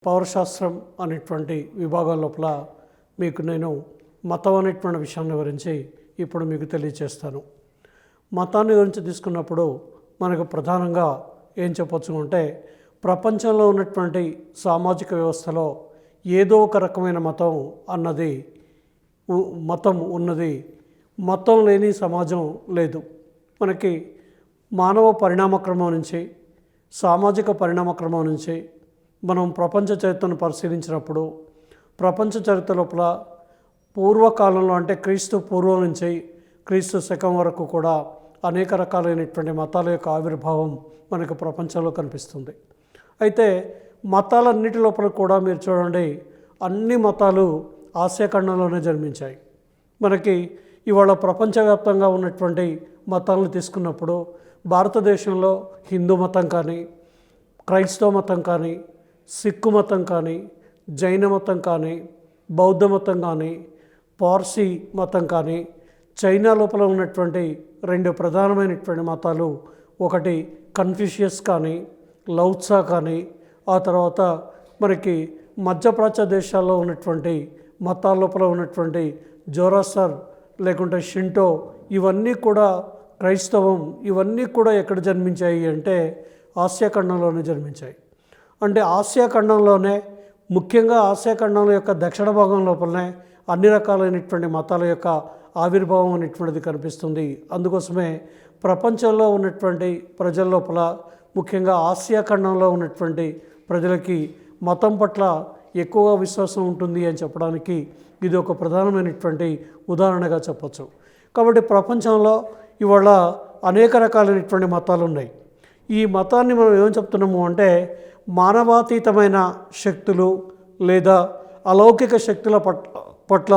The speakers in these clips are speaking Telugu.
పౌరశాస్త్రం అనేటువంటి విభాగం లోపల మీకు నేను మతం అనేటువంటి విషయాన్ని గురించి ఇప్పుడు మీకు తెలియజేస్తాను. మతాన్ని గురించి తీసుకున్నప్పుడు మనకు ప్రధానంగా ఏం చెప్పొచ్చు అంటే, ప్రపంచంలో ఉన్నటువంటి సామాజిక వ్యవస్థలో ఏదో ఒక రకమైన మతం ఉన్నది. మతం లేని సమాజం లేదు. మనకి మానవ పరిణామక్రమం నుంచి, సామాజిక పరిణామక్రమం నుంచి మనం ప్రపంచ చరిత్రను పరిశీలించినప్పుడు, ప్రపంచ చరిత్ర లోపల పూర్వకాలంలో అంటే క్రీస్తు పూర్వం నుంచి క్రీస్తు శకం వరకు కూడా అనేక రకాలైనటువంటి మతాల యొక్క ఆవిర్భావం మనకు ప్రపంచంలో కనిపిస్తుంది. అయితే మతాలన్నిటి లోపల కూడా మీరు చూడండి, అన్ని మతాలు ఆసియా ఖండంలోనే జన్మించాయి. మనకి ఇవాళ ప్రపంచవ్యాప్తంగా ఉన్నటువంటి మతాలను తీసుకున్నప్పుడు భారతదేశంలో హిందూ మతం కానీ, క్రైస్తవ మతం కానీ, సిక్కు మతం కానీ, జైన మతం కానీ, బౌద్ధ మతం కానీ, పార్సీ మతం కానీ, చైనా లోపల ఉన్నటువంటి రెండు ప్రధానమైనటువంటి మతాలు, ఒకటి కన్ఫ్యూషియస్ కానీ, లౌత్సా కానీ, ఆ తర్వాత మనకి మధ్యప్రాచ్య దేశాల్లో ఉన్నటువంటి మతాల లోపల ఉన్నటువంటి జోరాసర్ లేకుంటే షింటో, ఇవన్నీ కూడా క్రైస్తవం, ఇవన్నీ కూడా ఎక్కడ జన్మించాయి అంటే ఆసియా ఖండంలోనే జన్మించాయి. అంటే ఆసియా ఖండంలోనే, ముఖ్యంగా ఆసియా ఖండం యొక్క దక్షిణ భాగం లోపలనే అన్ని రకాలైనటువంటి మతాల యొక్క ఆవిర్భావం అనేటువంటిది కనిపిస్తుంది. అందుకోసమే ప్రపంచంలో ఉన్నటువంటి ప్రజల లోపల, ముఖ్యంగా ఆసియా ఖండంలో ఉన్నటువంటి ప్రజలకి మతం పట్ల ఎక్కువగా విశ్వాసం ఉంటుంది అని చెప్పడానికి ఇది ఒక ప్రధానమైనటువంటి ఉదాహరణగా చెప్పచ్చు. కాబట్టి ప్రపంచంలో ఇవాళ అనేక రకాలైనటువంటి మతాలు ఉన్నాయి. ఈ మతాన్ని మనం ఏం చెప్తున్నాము అంటే, మానవాతీతమైన శక్తులు లేదా అలౌకిక శక్తుల పట్ల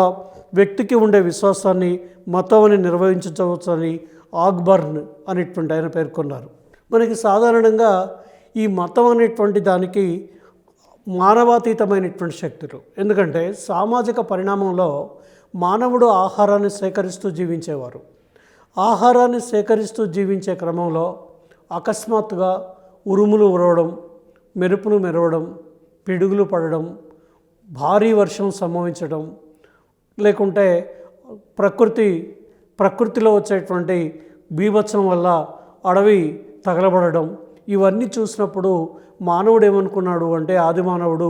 వ్యక్తికి ఉండే విశ్వాసాన్ని మతం అని నిర్వహించవచ్చని ఆగ్బర్న్ అనేటువంటి ఆయన పేర్కొన్నారు. మనకి సాధారణంగా ఈ మతం అనేటువంటి దానికి మానవాతీతమైనటువంటి శక్తులు. ఎందుకంటే సామాజిక పరిణామంలో మానవుడు ఆహారాన్ని సేకరిస్తూ జీవించేవారు. ఆహారాన్ని సేకరిస్తూ జీవించే క్రమంలో అకస్మాత్తుగా ఉరుములు ఉరవడం, మెరుపులు మెరవడం, పిడుగులు పడడం, భారీ వర్షం సంభవించడం, లేకుంటే ప్రకృతిలో వచ్చేటువంటి బీభత్సం వల్ల అడవి తగలబడడం, ఇవన్నీ చూసినప్పుడు మానవుడు ఏమనుకున్నాడు అంటే, ఆది మానవుడు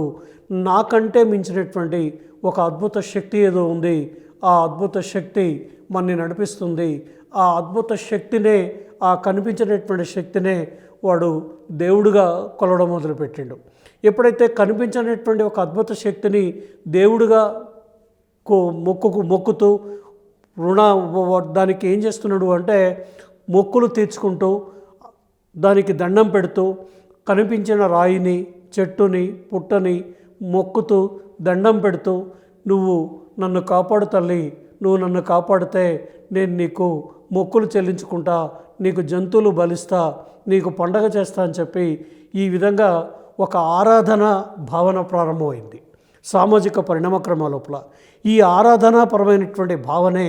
నాకంటే మించినటువంటి ఒక అద్భుత శక్తి ఏదో ఉంది, ఆ అద్భుత శక్తి మనని నడిపిస్తుంది, ఆ అద్భుత శక్తినే, ఆ కనిపించినటువంటి శక్తినే వాడు దేవుడిగా కొలవడం మొదలుపెట్టిండు. ఎప్పుడైతే కనిపించినటువంటి ఒక అద్భుత శక్తిని దేవుడిగా మొక్కుతూ దానికి ఏం చేస్తున్నాడు అంటే, మొక్కులు తీర్చుకుంటూ, దానికి దండం పెడుతూ, కనిపించిన రాయిని, చెట్టుని, పుట్టని మొక్కుతూ దండం పెడుతూ, నువ్వు నన్ను కాపాడు తల్లి, నువ్వు నన్ను కాపాడితే నేను నీకు మొక్కులు చెల్లించుకుంటా, నీకు జంతువులు బలిస్తా, నీకు పండగ చేస్తా అని చెప్పి ఈ విధంగా ఒక ఆరాధన భావన ప్రారంభమైంది సామాజిక పరిణామక్రమం లోపల. ఈ ఆరాధనాపరమైనటువంటి భావనే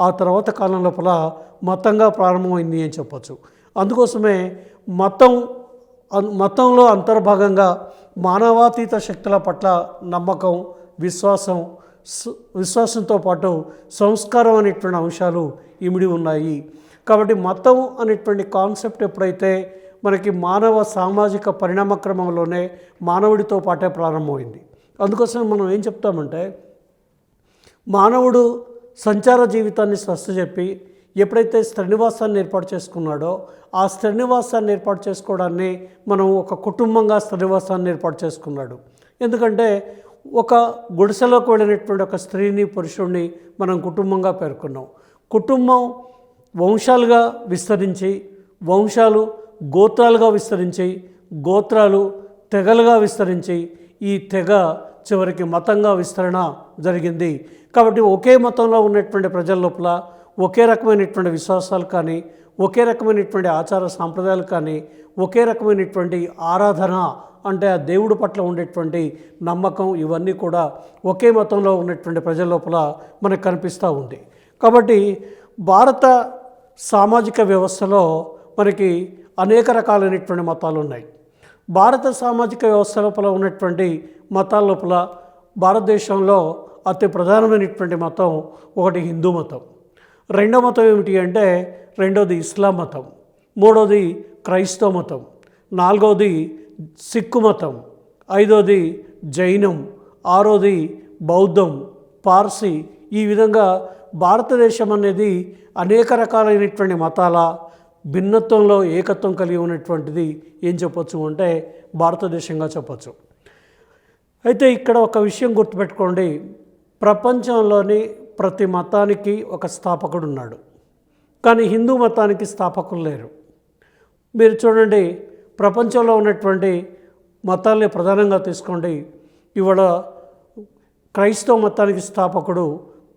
ఆ తర్వాత కాలం లోపల మతంగా ప్రారంభమైంది అని చెప్పచ్చు. అందుకోసమే మతంలో అంతర్భాగంగా మానవాతీత శక్తుల పట్ల నమ్మకం, విశ్వాసంతో పాటు సంస్కారం అనేటువంటి అంశాలు ఇమిడి ఉన్నాయి. కాబట్టి మతం అనేటువంటి కాన్సెప్ట్ ఎప్పుడైతే మనకి మానవ సామాజిక పరిణామక్రమంలోనే మానవుడితో పాటే ప్రారంభమైంది. అందుకోసం మనం ఏం చెప్తామంటే, మానవుడు సంచార జీవితాన్ని స్వస్థచెప్పి ఎప్పుడైతే స్థిరనివాసాన్ని ఏర్పాటు చేసుకున్నాడో, ఆ స్థిరనివాసాన్ని ఏర్పాటు చేసుకోవడాన్ని మనం ఒక కుటుంబంగా స్థిరనివాసాన్ని ఏర్పాటు చేసుకున్నాడు. ఎందుకంటే ఒక గుడిసెలోకి వెళ్ళినటువంటి ఒక స్త్రీని, పురుషుడిని మనం కుటుంబంగా పేర్కొన్నాం. కుటుంబం వంశాలుగా విస్తరించి, వంశాలు గోత్రాలుగా విస్తరించి, గోత్రాలు తెగలుగా విస్తరించి, ఈ తెగ చివరికి మతంగా విస్తరణ జరిగింది. కాబట్టి ఒకే మతంలో ఉన్నటువంటి ప్రజల లోపల ఒకే రకమైనటువంటి విశ్వాసాలు కానీ, ఒకే రకమైనటువంటి ఆచార సాంప్రదాయాలు కానీ, ఒకే రకమైనటువంటి ఆరాధన అంటే ఆ దేవుడి పట్ల ఉండేటువంటి నమ్మకం, ఇవన్నీ కూడా ఒకే మతంలో ఉన్నటువంటి ప్రజల లోపల మనకు కనిపిస్తూ ఉంది. కాబట్టి భారత సామాజిక వ్యవస్థలో మనకి అనేక రకాలైనటువంటి మతాలు ఉన్నాయి. భారత సామాజిక వ్యవస్థ లోపల ఉన్నటువంటి మతాల లోపల భారతదేశంలో అతి ప్రధానమైనటువంటి మతం ఒకటి హిందూ మతం. రెండో మతం ఏమిటి అంటే రెండోది ఇస్లాం మతం, మూడోది క్రైస్తవ మతం, నాలుగోది సిక్కు మతం, ఐదోది జైనం, ఆరోది బౌద్ధం, పార్సీ. ఈ విధంగా భారతదేశం అనేది అనేక రకాలైనటువంటి మతాల భిన్నత్వంలో ఏకత్వం కలిగి ఉన్నటువంటిది ఏం చెప్పొచ్చు అంటే భారతదేశంగా చెప్పచ్చు. అయితే ఇక్కడ ఒక విషయం గుర్తుపెట్టుకోండి, ప్రపంచంలోని ప్రతి మతానికి ఒక స్థాపకుడు ఉన్నాడు, కానీ హిందూ మతానికి స్థాపకులు లేరు. మీరు చూడండి, ప్రపంచంలో ఉన్నటువంటి మతాల్ని ప్రధానంగా తీసుకోండి. ఇవాళ క్రైస్తవ మతానికి స్థాపకుడు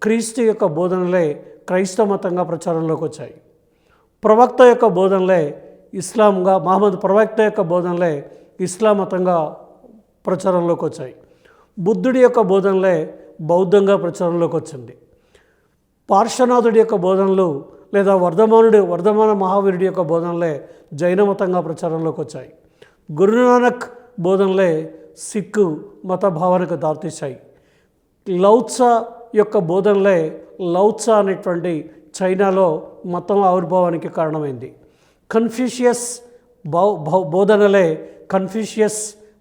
క్రీస్తు యొక్క బోధనలే క్రైస్తవ మతంగా ప్రచారంలోకి వచ్చాయి. ప్రవక్త యొక్క బోధనలే ఇస్లాంగా, మహమ్మద్ ప్రవక్త యొక్క బోధనలే ఇస్లాం మతంగా ప్రచారంలోకి వచ్చాయి. బుద్ధుడి యొక్క బోధనలే బౌద్ధంగా ప్రచారంలోకి వచ్చింది. పార్శ్వనాథుడి యొక్క బోధనలు లేదా వర్ధమాన మహావీరుడి యొక్క బోధనలే జైన మతంగా ప్రచారంలోకి వచ్చాయి. గురునానక్ బోధనలే సిక్కు మత భావనకు దారితీశాయి. లౌత్సా యొక్క బోధనలే లౌత్సా అనేటువంటి చైనాలో మతం ఆవిర్భావానికి కారణమైంది. కన్ఫ్యూషియస్ బోధనలే కన్ఫ్యూషియస్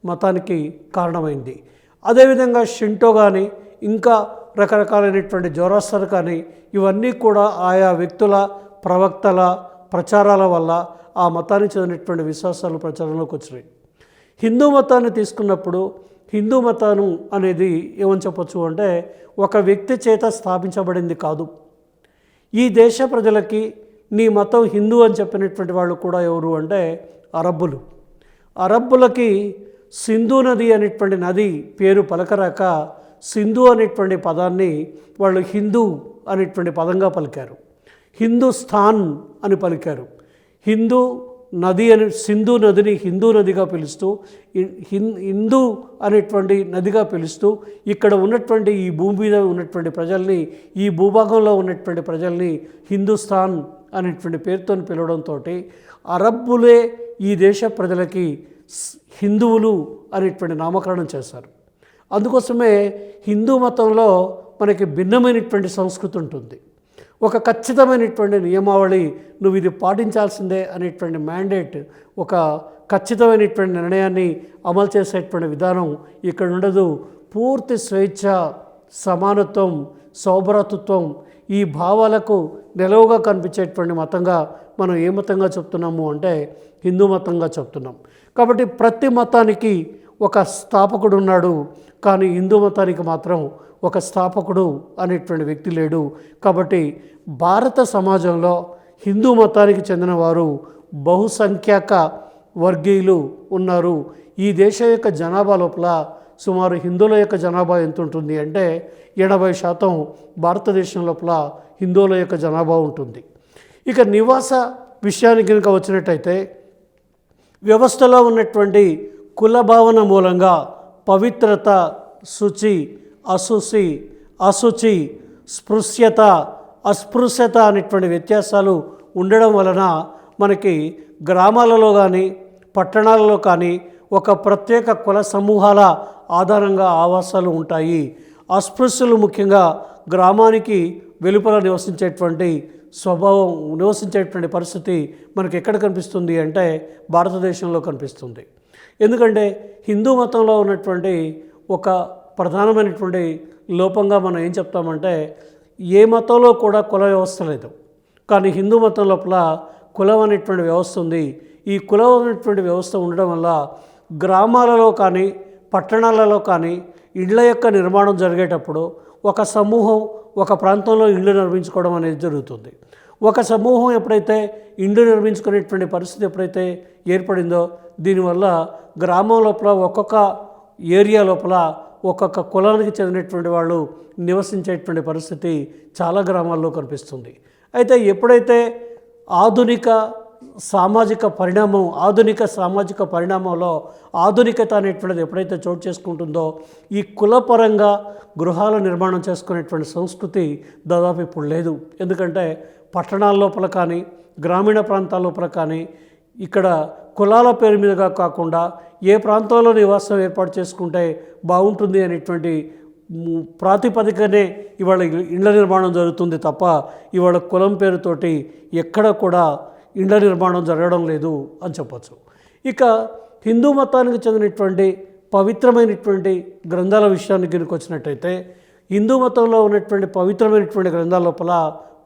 మతానికి కారణమైంది. అదేవిధంగా షింటో కానీ ఇంకా రకరకాలైనటువంటి జోరాస్టర్ కానీ ఇవన్నీ కూడా ఆయా వ్యక్తుల ప్రవక్తల ప్రచారాల వల్ల ఆ మతానికి చెందినటువంటి విశ్వాసాలు ప్రచారంలోకి వచ్చినాయి. హిందూ మతాన్ని తీసుకున్నప్పుడు హిందూ మతం అనేది ఏమని చెప్పచ్చు అంటే ఒక వ్యక్తి చేత స్థాపించబడింది కాదు. ఈ దేశ ప్రజలకి నీ మతం హిందూ అని చెప్పినటువంటి వాళ్ళు కూడా ఎవరు అంటే అరబ్బులు. అరబ్బులకి సింధు నది అనేటువంటి నది పేరు పలకరాక సింధు అనేటువంటి పదాన్ని వాళ్ళు హిందూ అనేటువంటి పదంగా పలికారు. హిందూస్థాన్ అని పలికారు. హిందూ నది అని సింధు నదిని హిందూ నదిగా పిలుస్తూ హిందూ అనేటువంటి నదిగా పిలుస్తూ ఇక్కడ ఉన్నటువంటి ఈ భూమి మీద ఉన్నటువంటి ప్రజల్ని, ఈ భూభాగంలో ఉన్నటువంటి ప్రజల్ని హిందూస్థాన్ అనేటువంటి పేరుతో పిలవడంతో అరబ్బులే ఈ దేశ ప్రజలకి హిందువులు అనేటువంటి నామకరణం చేశారు. అందుకోసమే హిందూ మతంలో మనకి భిన్నమైనటువంటి సంస్కృతి ఉంటుంది. ఒక ఖచ్చితమైనటువంటి నియమావళి, నువ్వు ఇది పాటించాల్సిందే అనేటువంటి మ్యాండేట్, ఒక ఖచ్చితమైనటువంటి నిర్ణయాన్ని అమలు చేసేటువంటి విధానం ఇక్కడ ఉండదు. పూర్తి స్వేచ్ఛ, సమానత్వం, సౌభ్రాతృత్వం ఈ భావాలకు నిలవుగా కనిపించేటువంటి మతంగా మనం ఏ మతంగా చెప్తున్నాము అంటే హిందూ మతంగా చెప్తున్నాం. కాబట్టి ప్రతి మతానికి ఒక స్థాపకుడు ఉన్నాడు, కానీ హిందూ మతానికి మాత్రం ఒక స్థాపకుడు అనేటువంటి వ్యక్తి లేడు. కాబట్టి భారత సమాజంలో హిందూ మతానికి చెందిన వారు బహుసంఖ్యాక వర్గీయులు ఉన్నారు. ఈ దేశం యొక్క జనాభా లోపల సుమారు హిందువుల యొక్క జనాభా ఎంత ఉంటుంది అంటే 80% భారతదేశం లోపల హిందువుల యొక్క జనాభా ఉంటుంది. ఇక నివాస విషయానికి కనుక వచ్చినట్టయితే వ్యవస్థలో ఉన్నటువంటి కుల భావన మూలంగా పవిత్రత, శుచి, అశుచి, స్పృశ్యత, అస్పృశ్యత అనేటువంటి వ్యత్యాసాలు ఉండడం వలన మనకి గ్రామాలలో కానీ పట్టణాలలో కానీ ఒక ప్రత్యేక కుల సమూహాల ఆధారంగా ఆవాసాలు ఉంటాయి. అస్పృశ్యులు ముఖ్యంగా గ్రామానికి వెలుపల నివసించేటువంటి పరిస్థితి మనకి ఎక్కడ కనిపిస్తుంది అంటే భారతదేశంలో కనిపిస్తుంది. ఎందుకంటే హిందూ మతంలో ఉన్నటువంటి ఒక ప్రధానమైనటువంటి లోపంగా మనం ఏం చెప్తామంటే ఏ మతంలో కూడా కుల వ్యవస్థ లేదు, కానీ హిందూ మతం లోపల కులం అనేటువంటి వ్యవస్థ ఉంది. ఈ కులం అనేటువంటి వ్యవస్థ ఉండడం వల్ల గ్రామాలలో కానీ పట్టణాలలో కానీ ఇళ్ల యొక్క నిర్మాణం జరిగేటప్పుడు ఒక సమూహం ఒక ప్రాంతంలో ఇళ్ళు నిర్మించుకోవడం అనేది జరుగుతుంది. ఒక సమూహం ఎప్పుడైతే ఇళ్ళు నిర్మించుకునేటువంటి పరిస్థితి ఎప్పుడైతే ఏర్పడిందో దీనివల్ల గ్రామం లోపల ఒక్కొక్క ఏరియా లోపల ఒక్కొక్క కులానికి చెందినటువంటి వాళ్ళు నివసించేటువంటి పరిస్థితి చాలా గ్రామాల్లో కనిపిస్తుంది. అయితే ఎప్పుడైతే ఆధునిక సామాజిక పరిణామంలో ఆధునికత అనేటువంటిది ఎప్పుడైతే చోటు చేసుకుంటుందో ఈ కులపరంగా గృహాల నిర్మాణం చేసుకునేటువంటి సంస్కృతి దాదాపు ఇప్పుడు లేదు. ఎందుకంటే పట్టణాల లోపల కానీ గ్రామీణ ప్రాంతాల లోపల కానీ ఇక్కడ కులాల పేరు మీదుగా కాకుండా ఏ ప్రాంతంలో నివాసం ఏర్పాటు చేసుకుంటే బాగుంటుంది అనేటువంటి ప్రాతిపదికనే ఇవాళ ఇళ్ల నిర్మాణం జరుగుతుంది తప్ప ఇవాళ కులం పేరుతోటి ఎక్కడ కూడా ఇళ్ల నిర్మాణం జరగడం లేదు అని చెప్పచ్చు. ఇక హిందూ మతానికి చెందినటువంటి పవిత్రమైనటువంటి గ్రంథాల విషయానికి గిరికి వచ్చినట్టయితే హిందూ మతంలో ఉన్నటువంటి పవిత్రమైనటువంటి గ్రంథాల లోపల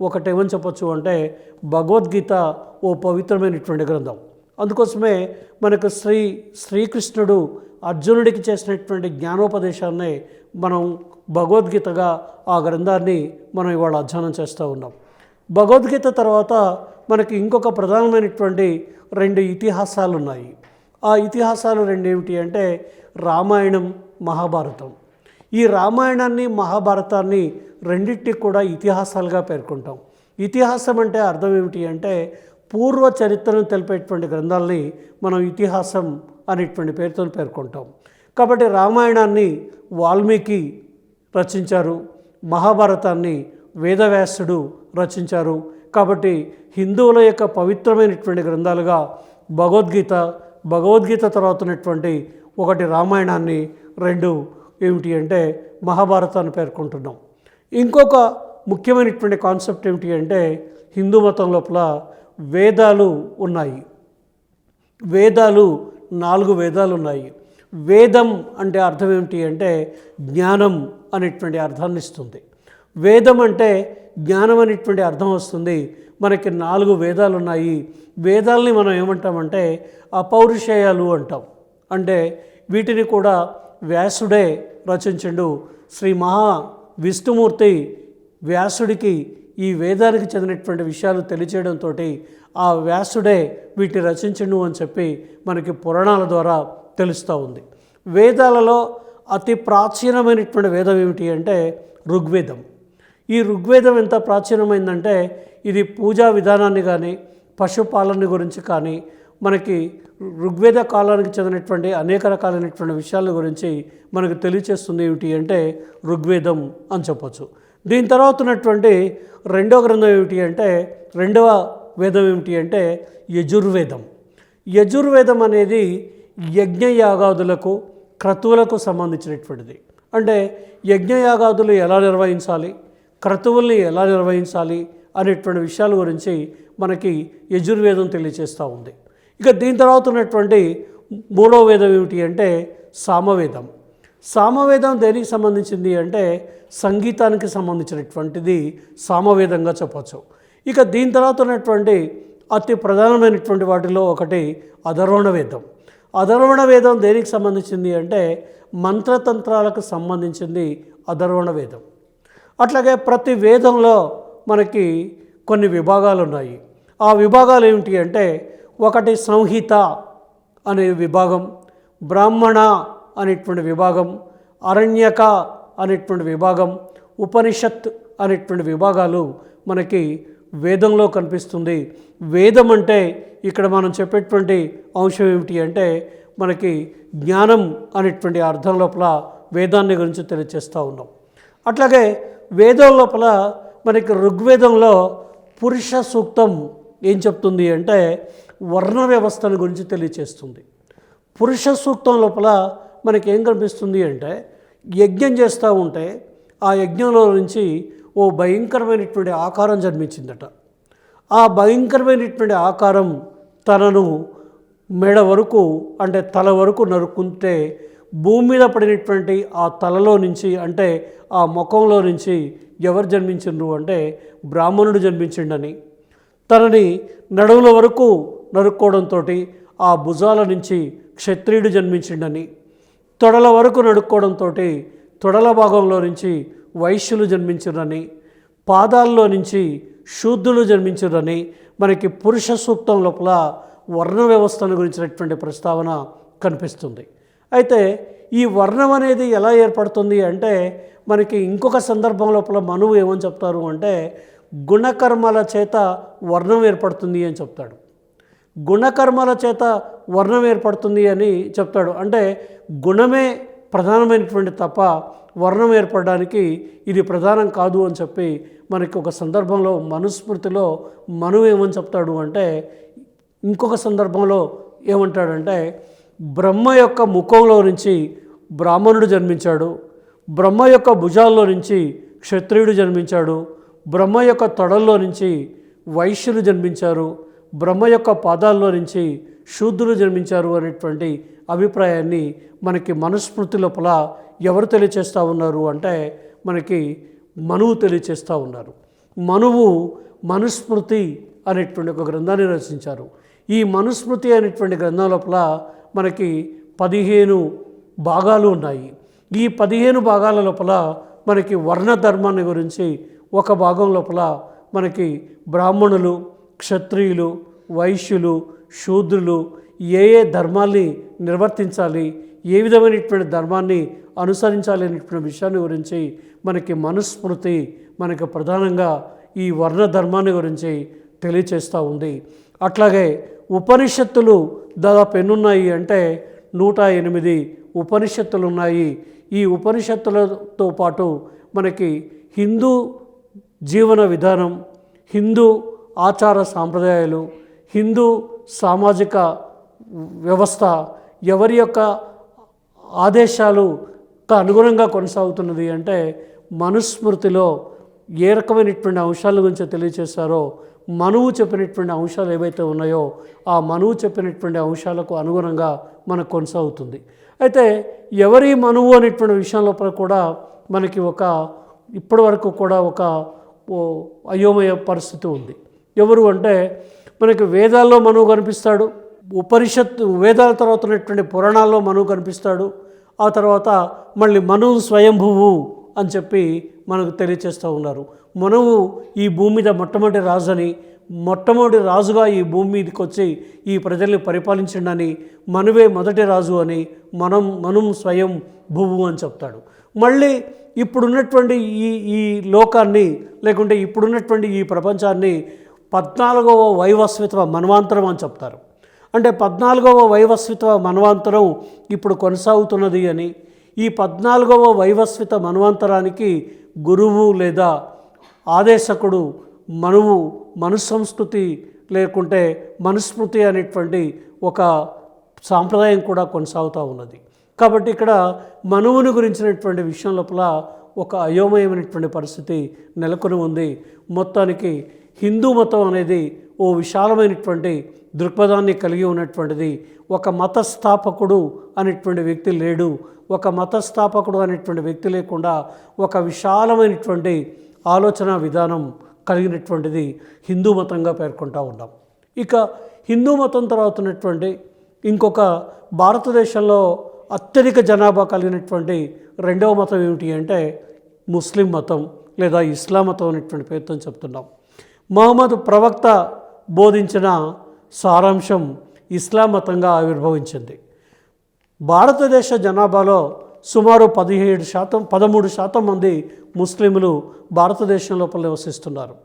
ఒకటేమని చెప్పచ్చు అంటే భగవద్గీత ఓ పవిత్రమైనటువంటి గ్రంథం. అందుకోసమే మనకు శ్రీకృష్ణుడు అర్జునుడికి చేసినటువంటి జ్ఞానోపదేశాన్ని మనం భగవద్గీతగా ఆ గ్రంథాన్ని మనం ఇవాళ అధ్యయనం చేస్తూ ఉన్నాం. భగవద్గీత తర్వాత మనకి ఇంకొక ప్రధానమైనటువంటి 2 ఇతిహాసాలు ఉన్నాయి. ఆ ఇతిహాసాలు 2 ఏమిటి అంటే రామాయణం, మహాభారతం. ఈ రామాయణాన్ని మహాభారతాన్ని రెండింటికి కూడా ఇతిహాసాలుగా పేర్కొంటాం. ఇతిహాసం అంటే అర్థం ఏమిటి అంటే పూర్వ చరిత్రను తెలిపేటువంటి గ్రంథాలని మనం ఇతిహాసం అనేటువంటి పేరుతో పేర్కొంటాం. కాబట్టి రామాయణాన్ని వాల్మీకి రచించారు, మహాభారతాన్ని వేదవ్యాసుడు రచించారు. కాబట్టి హిందువుల యొక్క పవిత్రమైనటువంటి గ్రంథాలుగా భగవద్గీత తర్వాత ఉన్నటువంటి ఒకటి రామాయణాన్ని, 2 ఏమిటి అంటే మహాభారతాన్ని పేర్కొంటున్నాం. ఇంకొక ముఖ్యమైనటువంటి కాన్సెప్ట్ ఏమిటి అంటే హిందూ మతం లోపల వేదాలు ఉన్నాయి. 4 వేదాలు ఉన్నాయి. వేదం అంటే అర్థం ఏమిటి అంటే జ్ఞానం అనేటువంటి అర్థాన్ని ఇస్తుంది. వేదం అంటే జ్ఞానం అనేటువంటి అర్థం వస్తుంది. మనకి 4 వేదాలు ఉన్నాయి. వేదాలని మనం ఏమంటామంటే అపౌరుషేయాలు అంటాం. అంటే వీటిని కూడా వ్యాసుడే రచించిండు. శ్రీ విష్ణుమూర్తి వ్యాసుడికి ఈ వేదానికి చెందినటువంటి విషయాలు తెలియచేయడంతో ఆ వ్యాసుడే వీటిని రచించిండు అని చెప్పి మనకి పురాణాల ద్వారా తెలుస్తూ ఉంది. వేదాలలో అతి ప్రాచీనమైనటువంటి వేదం ఏమిటి అంటే ఋగ్వేదం. ఈ ఋగ్వేదం ఎంత ప్రాచీనమైందంటే ఇది పూజా విధానాన్ని కానీ పశుపాలన గురించి కానీ మనకి ఋగ్వేద కాలానికి చెందినటువంటి అనేక రకాలైనటువంటి విషయాల గురించి మనకు తెలియచేస్తుంది ఏమిటి అంటే ఋగ్వేదం అని చెప్పచ్చు. దీని తర్వాత ఉన్నటువంటి 2వ గ్రంథం ఏమిటి అంటే 2వ వేదం ఏమిటి అంటే యజుర్వేదం. యజుర్వేదం అనేది యజ్ఞయాగాదులకు క్రతువులకు సంబంధించినటువంటిది. అంటే యజ్ఞయాగాదులు ఎలా నిర్వహించాలి, క్రతువుల్ని ఎలా నిర్వహించాలి అనేటువంటి విషయాల గురించి మనకి యజుర్వేదం తెలియజేస్తూ ఉంది. ఇక దీని తర్వాత ఉన్నటువంటి 3వ వేదం ఏమిటి అంటే సామవేదం. సామవేదం దేనికి సంబంధించింది అంటే సంగీతానికి సంబంధించినటువంటిది సామవేదంగా చెప్పచ్చు. ఇక దీని తర్వాత ఉన్నటువంటి అతి ప్రధానమైనటువంటి వాటిలో ఒకటి అధర్వణ వేదం. అధర్వణ వేదం దేనికి సంబంధించింది అంటే మంత్రతంత్రాలకు సంబంధించింది అధర్వణ వేదం. అట్లాగే ప్రతి వేదంలో మనకి కొన్ని విభాగాలు ఉన్నాయి. ఆ విభాగాలు ఏమిటి అంటే ఒకటి సంహిత అనే విభాగం, బ్రాహ్మణ అనేటువంటి విభాగం, అరణ్యక అనేటువంటి విభాగం, ఉపనిషత్ అనేటువంటి విభాగాలు మనకి వేదంలో కనిపిస్తుంది. వేదం అంటే ఇక్కడ మనం చెప్పేటువంటి అంశం ఏమిటి అంటే మనకి జ్ఞానం అనేటువంటి అర్థం లోపల వేదాన్ని గురించి తెలియజేస్తూ ఉన్నాం. అట్లాగే వేదం లోపల మనకి ఋగ్వేదంలో పురుష సూక్తం ఏం చెప్తుంది అంటే వర్ణ వ్యవస్థల గురించి తెలియచేస్తుంది. పురుష సూక్తం లోపల మనకి ఏం కనిపిస్తుంది అంటే యజ్ఞం చేస్తూ ఉంటే ఆ యజ్ఞంలో నుంచి ఓ భయంకరమైనటువంటి ఆకారం జన్మించిందట. ఆ భయంకరమైనటువంటి ఆకారం తనను మెడ వరకు అంటే తల వరకు నరుక్కుంటే భూమి మీద పడినటువంటి ఆ తలలో నుంచి అంటే ఆ ముఖంలో నుంచి ఎవరు జన్మించిండ్రు అంటే బ్రాహ్మణుడు జన్మించిండని, తనని నడుముల వరకు నరుక్కోవడంతో ఆ భుజాల నుంచి క్షత్రియుడు జన్మించిండని, తొడల వరకు నడుక్కోవడంతో తొడల భాగంలో నుంచి వైశ్యులు జన్మించిరని, పాదాల్లో నుంచి శూద్రులు జన్మించిరని మనకి పురుష సూక్తం లోపల వర్ణ వ్యవస్థను గురించినటువంటి ప్రస్తావన కనిపిస్తుంది. అయితే ఈ వర్ణం అనేది ఎలా ఏర్పడుతుంది అంటే మనకి ఇంకొక సందర్భం లోపల మనువు ఏమని చెప్తారు అంటే గుణకర్మల చేత వర్ణం ఏర్పడుతుంది అని చెప్తాడు. గుణకర్మల చేత వర్ణం ఏర్పడుతుంది అని చెప్తాడు. అంటే గుణమే ప్రధానమైనటువంటి తప్ప వర్ణం ఏర్పడడానికి ఇది ప్రధానం కాదు అని చెప్పి మనకి ఒక సందర్భంలో మనుస్మృతిలో మనువు ఏమని చెప్తాడు అంటే ఇంకొక సందర్భంలో ఏమంటాడంటే బ్రహ్మ యొక్క ముఖంలో నుంచి బ్రాహ్మణుడు జన్మించాడు, బ్రహ్మ యొక్క భుజాల్లో నుంచి క్షత్రియుడు జన్మించాడు, బ్రహ్మ యొక్క తొడల్లో నుంచి వైశ్యులు జన్మించారు, బ్రహ్మ యొక్క పాదాల్లో నుంచి శూద్రులు జన్మించారు అనేటువంటి అభిప్రాయాన్ని మనకి మనుస్మృతి లోపల ఎవరు తెలియచేస్తూ ఉన్నారు అంటే మనకి మనువు తెలియచేస్తూ ఉన్నారు. మనువు మనుస్మృతి అనేటువంటి ఒక గ్రంథాన్ని రచించారు. ఈ మనుస్మృతి అనేటువంటి గ్రంథం లోపల మనకి 15 భాగాలు ఉన్నాయి. ఈ 15 భాగాల లోపల మనకి వర్ణ ధర్మాన్ని గురించి ఒక భాగం లోపల మనకి బ్రాహ్మణులు, క్షత్రియులు, వైశ్యులు, శూద్రులు ఏ ఏ ధర్మాల్ని నిర్వర్తించాలి, ఏ విధమైనటువంటి ధర్మాన్ని అనుసరించాలి అనేటువంటి విషయాన్ని గురించి మనకి మనుస్మృతి మనకి ప్రధానంగా ఈ వర్ణ ధర్మాన్ని గురించి తెలియచేస్తూ ఉంది. అట్లాగే ఉపనిషత్తులు దాదాపు ఎన్నున్నాయి అంటే 108 ఉపనిషత్తులు ఉన్నాయి. ఈ ఉపనిషత్తులతో పాటు మనకి హిందూ జీవన విధానం, హిందూ ఆచార సాంప్రదాయాలు, హిందూ సామాజిక వ్యవస్థ ఎవరి యొక్క ఆదేశాలకు అనుగుణంగా కొనసాగుతున్నది అంటే మనుస్మృతిలో ఏ రకమైనటువంటి అంశాల గురించి తెలియచేశారో మనువు చెప్పినటువంటి అంశాలు ఏవైతే ఉన్నాయో ఆ మనువు చెప్పినటువంటి అంశాలకు అనుగుణంగా మనకు కొనసాగుతుంది. అయితే ఎవరి మనువు అనేటువంటి విషయం లోపల కూడా మనకి ఇప్పటి వరకు కూడా ఒక అయోమయ పరిస్థితి ఉంది. ఎవరు అంటే మనకి వేదాల్లో మనువు కనిపిస్తాడు, వేదాల తర్వాత ఉన్నటువంటి పురాణాల్లో మనువు కనిపిస్తాడు, ఆ తర్వాత మళ్ళీ మనువు స్వయంభువు అని చెప్పి మనకు తెలియచేస్తూ ఉన్నారు. మనువు ఈ భూమి మీద మొట్టమొదటి రాజు అని, మొట్టమొదటి రాజుగా ఈ భూమి మీదకి వచ్చి ఈ ప్రజల్ని పరిపాలించిండని, మనువే మొదటి రాజు అని, మనం స్వయం భువు అని చెప్తాడు. మళ్ళీ ఇప్పుడున్నటువంటి ఈ లోకాన్ని లేకుంటే ఇప్పుడున్నటువంటి ఈ ప్రపంచాన్ని 14వ వైవస్వత మన్వంతరం అని చెప్తారు. అంటే 14వ వైవస్వత మన్వంతరం ఇప్పుడు కొనసాగుతున్నది అని, ఈ 14వ వైవస్వత మన్వంతరానికి గురువు లేదా ఆదేశకుడు మనువు, మనుసంస్కృతి లేకుంటే మనుస్మృతి అనేటువంటి ఒక సాంప్రదాయం కూడా కొనసాగుతూ ఉన్నది. కాబట్టి ఇక్కడ మనువుని గురించినటువంటి విషయం లోపల ఒక అయోమయమైనటువంటి పరిస్థితి నెలకొని ఉంది. మొత్తానికి హిందూ మతం అనేది ఓ విశాలమైనటువంటి దృక్పథాన్ని కలిగి ఉన్నటువంటిది. ఒక మత స్థాపకుడు అనేటువంటి వ్యక్తి లేడు. ఒక మత స్థాపకుడు అనేటువంటి వ్యక్తి లేకుండా ఒక విశాలమైనటువంటి ఆలోచన విధానం కలిగినటువంటిది హిందూ మతంగా పేర్కొంటూ ఉన్నాం. ఇక హిందూ మతం తర్వాత ఉన్నటువంటి ఇంకొక భారతదేశంలో అత్యధిక జనాభా కలిగినటువంటి రెండవ మతం ఏమిటి అంటే ముస్లిం మతం లేదా ఇస్లాం మతం అనేటువంటి పేరుతో చెప్తున్నాం. మహమ్మద్ ప్రవక్త బోధించిన సారాంశం ఇస్లాం మతంగా ఆవిర్భవించింది. భారతదేశ జనాభాలో సుమారు 13% మంది ముస్లింలు భారతదేశం లోపల నివసిస్తున్నారు.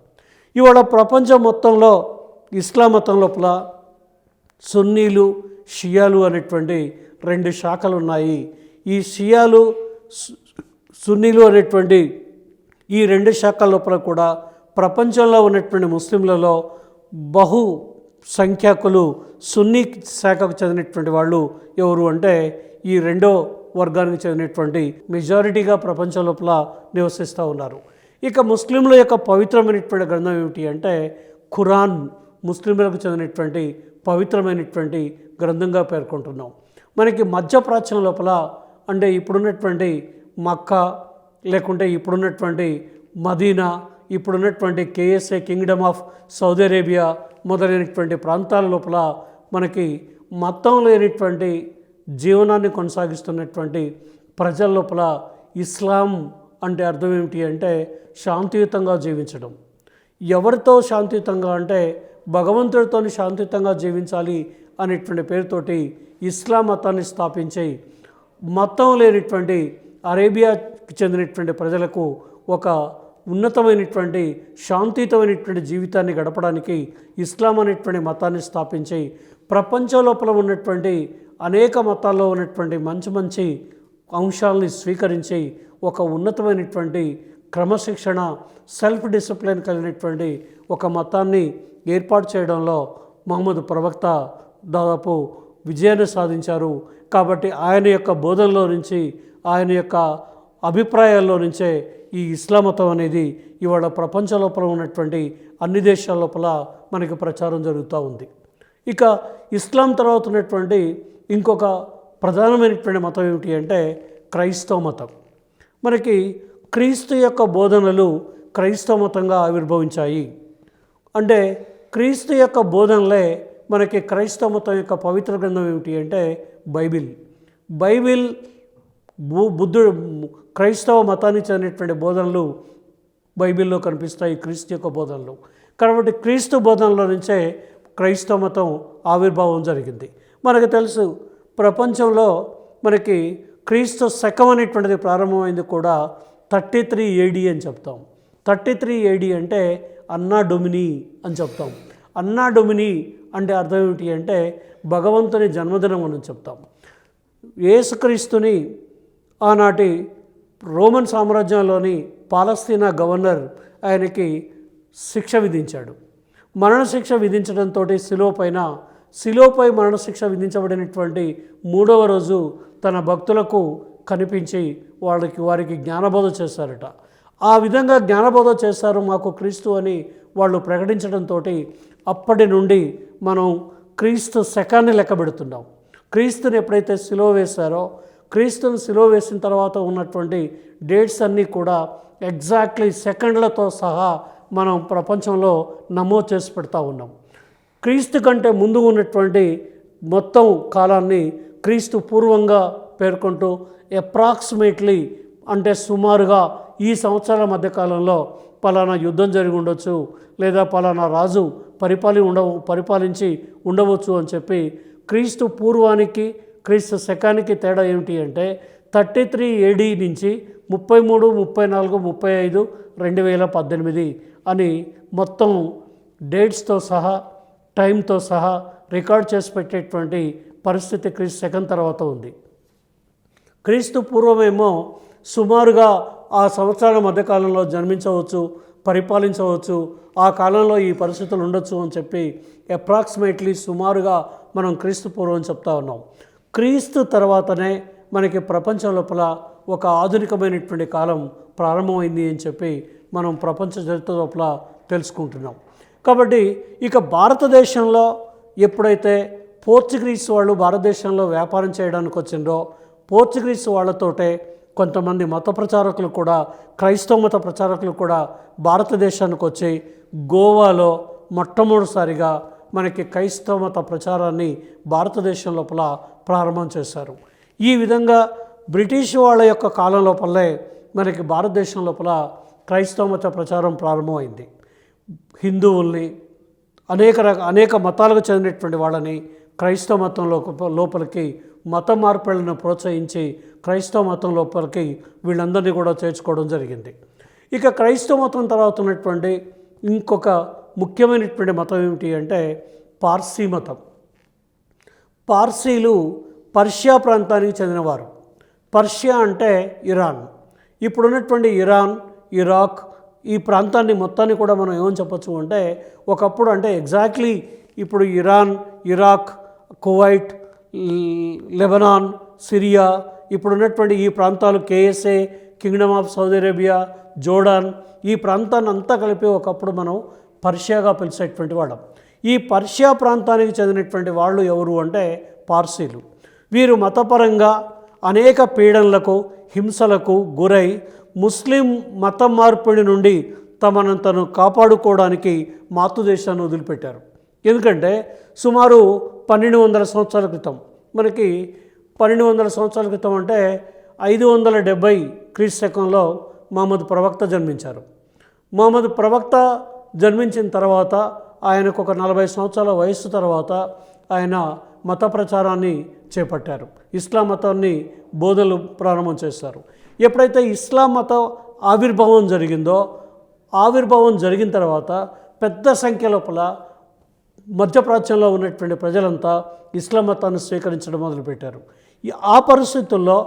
ఇవాళ ప్రపంచం మొత్తంలో ఇస్లాం మతం లోపల సున్నీలు, షియాలు అనేటువంటి 2 శాఖలు ఉన్నాయి. ఈ షియాలు, సున్నీలు అనేటువంటి ఈ 2 శాఖల లోపల కూడా ప్రపంచంలో ఉన్నటువంటి ముస్లింలలో బహు సంఖ్యాకులు సున్నీ శాఖకు చెందినటువంటి వాళ్ళు ఎవరు అంటే ఈ రెండో వర్గానికి చెందినటువంటి మెజారిటీగా ప్రపంచం లోపల నివసిస్తూ ఉన్నారు. ఇక ముస్లింల యొక్క పవిత్రమైనటువంటి గ్రంథం ఏమిటి అంటే ఖురాన్ ముస్లింలకు చెందినటువంటి పవిత్రమైనటువంటి గ్రంథంగా పేర్కొంటున్నాం. మనకి మధ్యప్రాచ్యం లోపల అంటే ఇప్పుడున్నటువంటి మక్కా లేకుంటే ఇప్పుడున్నటువంటి మదీనా, ఇప్పుడున్నటువంటి KSA Kingdom of Saudi Arabia మొదలైనటువంటి ప్రాంతాల లోపల మనకి మతం లేనిటువంటి జీవనాన్ని కొనసాగిస్తున్నటువంటి ప్రజల లోపల ఇస్లాం అంటే అర్థం ఏమిటి అంటే శాంతియుతంగా జీవించడం. ఎవరితో శాంతియుతంగా అంటే భగవంతుడితో శాంతియుతంగా జీవించాలి అనేటువంటి పేరుతోటి ఇస్లాం మతాన్ని స్థాపించి మతం లేనిటువంటి అరేబియాకి చెందినటువంటి ప్రజలకు ఒక ఉన్నతమైనటువంటి శాంతియుతమైనటువంటి జీవితాన్ని గడపడానికి ఇస్లాం అనేటువంటి మతాన్ని స్థాపించి ప్రపంచం లోపల ఉన్నటువంటి అనేక మతాల్లో ఉన్నటువంటి మంచి మంచి అంశాలని స్వీకరించి ఒక ఉన్నతమైనటువంటి క్రమశిక్షణ, సెల్ఫ్ డిసిప్లిన్ కలిగినటువంటి ఒక మతాన్ని ఏర్పాటు చేయడంలో మహమ్మద్ ప్రవక్త దాదాపు విజయాన్ని సాధించారు. కాబట్టి ఆయన యొక్క బోధనలో నుంచి, ఆయన యొక్క అభిప్రాయాల్లో నుంచే ఈ ఇస్లాం మతం అనేది ఇవాళ ప్రపంచ లోపల ఉన్నటువంటి అన్ని దేశాల లోపల మనకి ప్రచారం జరుగుతూ ఉంది. ఇక ఇస్లాం తర్వాత ఉన్నటువంటి ఇంకొక ప్రధానమైనటువంటి మతం ఏమిటి అంటే క్రైస్తవ మతం. మనకి క్రీస్తు యొక్క బోధనలు క్రైస్తవ మతంగా ఆవిర్భవించాయి. అంటే క్రీస్తు యొక్క బోధనలే మనకి క్రైస్తవ మతం యొక్క పవిత్ర గ్రంథం ఏమిటి అంటే బైబిల్ బుద్ధుడు క్రైస్తవ మతానికి చెందినటువంటి బోధనలు బైబిల్లో కనిపిస్తాయి, క్రీస్తు యొక్క బోధనలు. కాబట్టి క్రీస్తు బోధనల నుంచే క్రైస్తవ మతం ఆవిర్భావం జరిగింది. మనకు తెలుసు, ప్రపంచంలో మనకి క్రీస్తు శకం అనేటువంటిది ప్రారంభమైంది కూడా 33 AD అని చెప్తాం. 33 AD అంటే అన్నా డొమిని అని చెప్తాం. అన్నా డొమిని అంటే అర్థం ఏమిటి అంటే భగవంతుని జన్మదినం అని చెప్తాం. యేసుక్రీస్తుని ఆనాటి రోమన్ సామ్రాజ్యంలోని పాలస్తీనా గవర్నర్ ఆయనకి శిక్ష విధించాడు. మరణశిక్ష విధించడంతో శిలువపై మరణశిక్ష విధించబడినటువంటి 3వ రోజు తన భక్తులకు కనిపించి వారికి జ్ఞానబోధ చేశారట. ఆ విధంగా జ్ఞానబోధ చేశారు మాకు క్రీస్తు అని వాళ్ళు ప్రకటించడంతో అప్పటి నుండి మనం క్రీస్తు శకాన్ని లెక్క పెడుతున్నాం. క్రీస్తుని ఎప్పుడైతే సిలువ వేశారో, క్రీస్తుని సిలువ వేసిన తర్వాత ఉన్నటువంటి డేట్స్ అన్నీ కూడా ఎగ్జాక్ట్లీ సెకండ్లతో సహా మనం ప్రపంచంలో నమోదు చేసి పెడతా ఉన్నాం. క్రీస్తు కంటే ముందు ఉన్నటువంటి మొత్తం కాలాన్ని క్రీస్తు పూర్వంగా పేర్కొంటూ అప్రాక్సిమేట్లీ అంటే సుమారుగా ఈ సంవత్సరాల మధ్యకాలంలో పలానా యుద్ధం జరిగి ఉండొచ్చు, లేదా పలానా రాజు పరిపాలించి ఉండవచ్చు అని చెప్పి క్రీస్తు పూర్వానికి క్రీస్తు శకానికి తేడా ఏమిటి అంటే 33 AD నుంచి 33, 34, 35, 2018 అని మొత్తం డేట్స్తో సహా టైంతో సహా రికార్డ్ చేసి పెట్టేటువంటి పరిస్థితి క్రీస్తు శకం తర్వాత ఉంది. క్రీస్తు పూర్వమేమో సుమారుగా ఆ సంవత్సరాల మధ్యకాలంలో జన్మించవచ్చు, పరిపాలించవచ్చు, ఆ కాలంలో ఈ పరిస్థితులు ఉండొచ్చు అని చెప్పి అప్రాక్సిమేట్లీ సుమారుగా మనం క్రీస్తు పూర్వం చెప్తా ఉన్నాం. క్రీస్తు తర్వాతనే మనకి ప్రపంచం లోపల ఒక ఆధునికమైనటువంటి కాలం ప్రారంభమైంది అని చెప్పి మనం ప్రపంచ చరిత్ర లోపల తెలుసుకుంటున్నాం. కాబట్టి ఇక భారతదేశంలో ఎప్పుడైతే పోర్చుగీస్ వాళ్ళు భారతదేశంలో వ్యాపారం చేయడానికి వచ్చిందో, పోర్చుగీస్ వాళ్ళతోటే కొంతమంది మత ప్రచారకులు కూడా, క్రైస్తవ మత ప్రచారకులు కూడా భారతదేశానికి వచ్చి గోవాలో మొట్టమొదటిసారిగా మనకి క్రైస్తవ మత ప్రచారాన్ని భారతదేశం లోపల ప్రారంభం చేశారు. ఈ విధంగా బ్రిటిష్ వాళ్ళ యొక్క కాలం లోపలే మనకి భారతదేశం లోపల క్రైస్తవ మత ప్రచారం ప్రారంభమైంది. హిందువుల్ని అనేక మతాలకు చెందినటువంటి వాళ్ళని క్రైస్తవ మతం లోపలికి మత మార్పులను ప్రోత్సహించి క్రైస్తవ మతం లోపలికి వీళ్ళందరినీ కూడా చేర్చుకోవడం జరిగింది. ఇక క్రైస్తవ మతం తర్వాత ఉన్నటువంటి ఇంకొక ముఖ్యమైనటువంటి మతం ఏమిటి అంటే పార్సీ మతం. పార్సీలు పర్షియా ప్రాంతానికి చెందినవారు. పర్షియా అంటే ఇరాన్. ఇప్పుడున్నటువంటి ఇరాన్, ఇరాక్ ఈ ప్రాంతాన్ని మొత్తాన్ని కూడా మనం ఏమని చెప్పచ్చు అంటే ఒకప్పుడు అంటే ఎగ్జాక్ట్లీ ఇప్పుడు Iran, Iraq, Kuwait, Lebanon, Syria ఇప్పుడున్నటువంటి ఈ ప్రాంతాలు KSA, Kingdom of Saudi Arabia, Jordan ఈ ప్రాంతాన్ని అంతా కలిపి ఒకప్పుడు మనం పర్షియాగా పిలిచేటువంటి వాళ్ళం. ఈ పర్షియా ప్రాంతానికి చెందినటువంటి వాళ్ళు ఎవరు అంటే పార్సీలు. వీరు మతపరంగా అనేక పీడనలకు, హింసలకు గురై ముస్లిం మత మార్పిడి నుండి తను కాపాడుకోవడానికి మాతృదేశాన్ని వదిలిపెట్టారు. ఎందుకంటే సుమారు 1200 సంవత్సరాల క్రితం, మనకి 1200 సంవత్సరాల క్రితం అంటే 570 క్రీస్తు శకంలో మహమ్మద్ ప్రవక్త జన్మించారు. మహమ్మద్ ప్రవక్త జన్మించిన తర్వాత ఆయనకు ఒక 40 సంవత్సరాల వయస్సు తర్వాత ఆయన మత ప్రచారాన్ని చేపట్టారు. ఇస్లాం మతాన్ని బోధనలు ప్రారంభం చేశారు. ఎప్పుడైతే ఇస్లాం మతం ఆవిర్భావం జరిగిన తర్వాత పెద్ద సంఖ్య లోపల మధ్యప్రాచ్యంలో ఉన్నటువంటి ప్రజలంతా ఇస్లాం మతాన్ని స్వీకరించడం మొదలుపెట్టారు. ఆ పరిస్థితుల్లో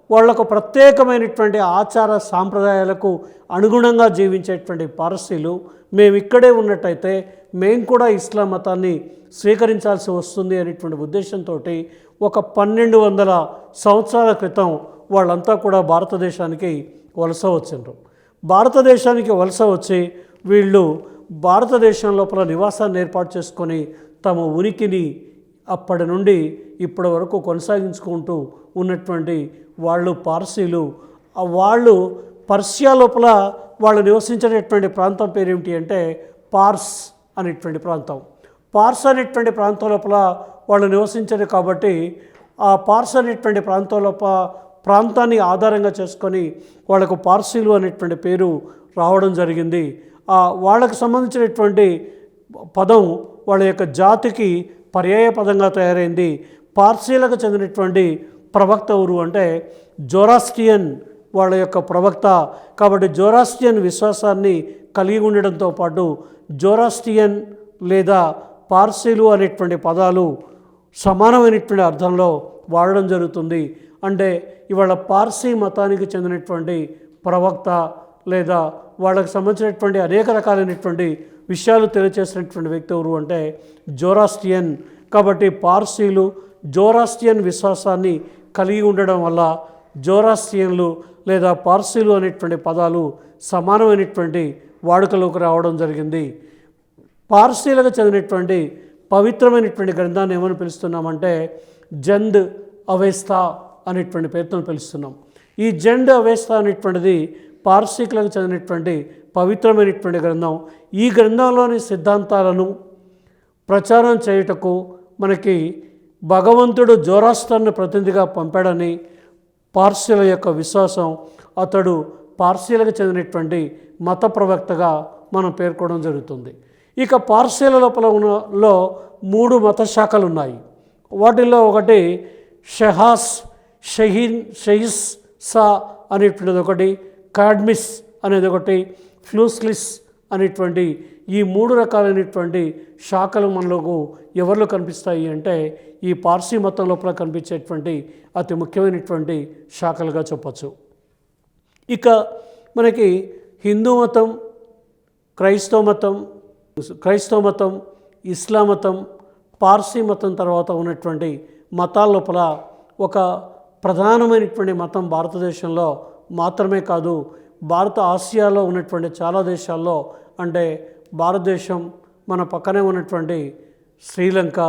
వాళ్ళకు ప్రత్యేకమైనటువంటి ఆచార సాంప్రదాయాలకు అనుగుణంగా జీవించేటువంటి పారసీలు మేము ఇక్కడే ఉన్నట్టయితే మేము కూడా ఇస్లాం మతాన్ని స్వీకరించాల్సి వస్తుంది అనేటువంటి ఉద్దేశంతో ఒక 1200 సంవత్సరాల క్రితం వాళ్ళంతా కూడా భారతదేశానికి వలస వచ్చిండ్రు. భారతదేశానికి వలస వచ్చి వీళ్ళు భారతదేశం లోపల నివాసాన్ని ఏర్పాటు చేసుకొని తమ ఉనికిని అప్పటి నుండి ఇప్పటి వరకు కొనసాగించుకుంటూ ఉన్నటువంటి వాళ్ళు పార్సీలు. వాళ్ళు పర్షియా లోపల వాళ్ళు నివసించేటటువంటి ప్రాంతం పేరు ఏమిటి అంటే పార్స్ అనేటువంటి ప్రాంతం. పార్స్ అనేటువంటి ప్రాంతం లోపల వాళ్ళు నివసించారు కాబట్టి ఆ పార్స్ అనేటువంటి ప్రాంతాన్ని ఆధారంగా చేసుకొని వాళ్ళకు పార్సీలు అనేటువంటి పేరు రావడం జరిగింది. వాళ్ళకు సంబంధించినటువంటి పదం వాళ్ళ యొక్క జాతికి పర్యాయ పదంగా తయారైంది. పార్సీలకు చెందినటువంటి ప్రవక్త ఎవరు అంటే జొరాస్ట్రియన్ వాళ్ళ యొక్క ప్రవక్త. కాబట్టి జొరాస్ట్రియన్ విశ్వాసాన్ని కలిగి ఉండడంతో పాటు జొరాస్ట్రియన్ లేదా పార్సీలు అనేటువంటి పదాలు సమానమైనటువంటి అర్థంలో వాడడం జరుగుతుంది. అంటే ఇవాళ పార్సీ మతానికి చెందినటువంటి ప్రవక్త లేదా వాళ్ళకి సంబంధించినటువంటి అనేక రకాలైనటువంటి విషయాలు తెలియచేసినటువంటి వ్యక్తి ఎవరు అంటే జొరాస్ట్రియన్. కాబట్టి పార్సీలు జొరాస్ట్రియన్ విశ్వాసాన్ని కలిగి ఉండడం వల్ల జొరాస్ట్రియన్లు లేదా పార్సీలు అనేటువంటి పదాలు సమానమైనటువంటి వాడుకలోకి రావడం జరిగింది. పార్సీలకు చెందినటువంటి పవిత్రమైనటువంటి గ్రంథాన్ని ఏమని పిలుస్తున్నామంటే జంద్ అవెస్తా అనేటువంటి పేరుతో పిలుస్తున్నాం. ఈ జంద్ అవెస్తా అనేటువంటిది పార్సీకులకు చెందినటువంటి పవిత్రమైనటువంటి గ్రంథం. ఈ గ్రంథంలోని సిద్ధాంతాలను ప్రచారం చేయుటకు మనకి భగవంతుడు జొరాస్ట్రన్ను ప్రతినిధిగా పంపాడని పార్సీల యొక్క విశ్వాసం. అతడు పార్సీలకు చెందినటువంటి మత ప్రవక్తగా మనం పేర్కోవడం జరుగుతుంది. ఇక పార్సీల లోపల ఉన్నలో 3 మత శాఖలు ఉన్నాయి. వాటిల్లో ఒకటి షహిస్ సా అనేటువంటిది ఒకటి, కాడ్మిస్ అనేది ఒకటి, ఫ్లూస్లిస్ అనేటువంటి ఈ 3 రకాలైనటువంటి శాఖలు మనకు ఎవరిలో కనిపిస్తాయి అంటే ఈ పార్సీ మతం లోపల కనిపించేటువంటి అతి ముఖ్యమైనటువంటి శాఖలుగా చెప్పచ్చు. ఇక మనకి హిందూ మతం, క్రైస్తవ మతం, ఇస్లాం మతం, పార్సీ మతం తర్వాత ఉన్నటువంటి మతాల లోపల ఒక ప్రధానమైనటువంటి మతం భారతదేశంలో మాత్రమే కాదు, ఆసియాలో ఉన్నటువంటి చాలా దేశాల్లో, అంటే భారతదేశం మన పక్కనే ఉన్నటువంటి శ్రీలంక,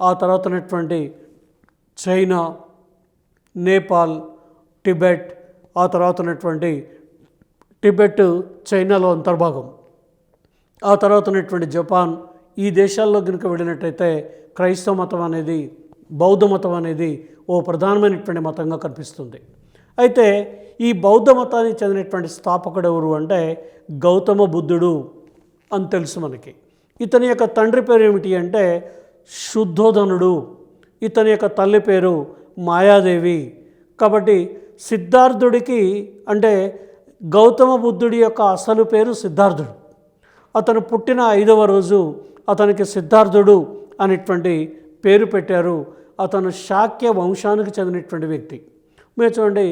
ఆ తర్వాత ఉన్నటువంటి చైనా, నేపాల్, టిబెట్, ఆ తర్వాత ఉన్నటువంటి చైనాలో అంతర్భాగం, ఆ తర్వాత ఉన్నటువంటి జపాన్, ఈ దేశాల్లో కనుక వెళ్ళినట్టయితే క్రైస్తవ మతం అనేది, బౌద్ధ మతం అనేది ఓ ప్రధానమైనటువంటి మతంగా కనిపిస్తుంది. అయితే ఈ బౌద్ధ మతానికి చెందినటువంటి స్థాపకుడు ఎవరు అంటే గౌతమ బుద్ధుడు అని తెలుసు మనకి. ఇతని యొక్క తండ్రి పేరు ఏమిటి అంటే శుద్ధోధనుడు, ఇతని యొక్క తల్లి పేరు మాయాదేవి. కాబట్టి సిద్ధార్థుడికి అంటే గౌతమ బుద్ధుడి యొక్క అసలు పేరు సిద్ధార్థుడు. అతను పుట్టిన 5వ రోజు అతనికి సిద్ధార్థుడు అనేటువంటి పేరు పెట్టారు. అతను శాక్య వంశానికి చెందినటువంటి వ్యక్తి. మీరు చూడండి,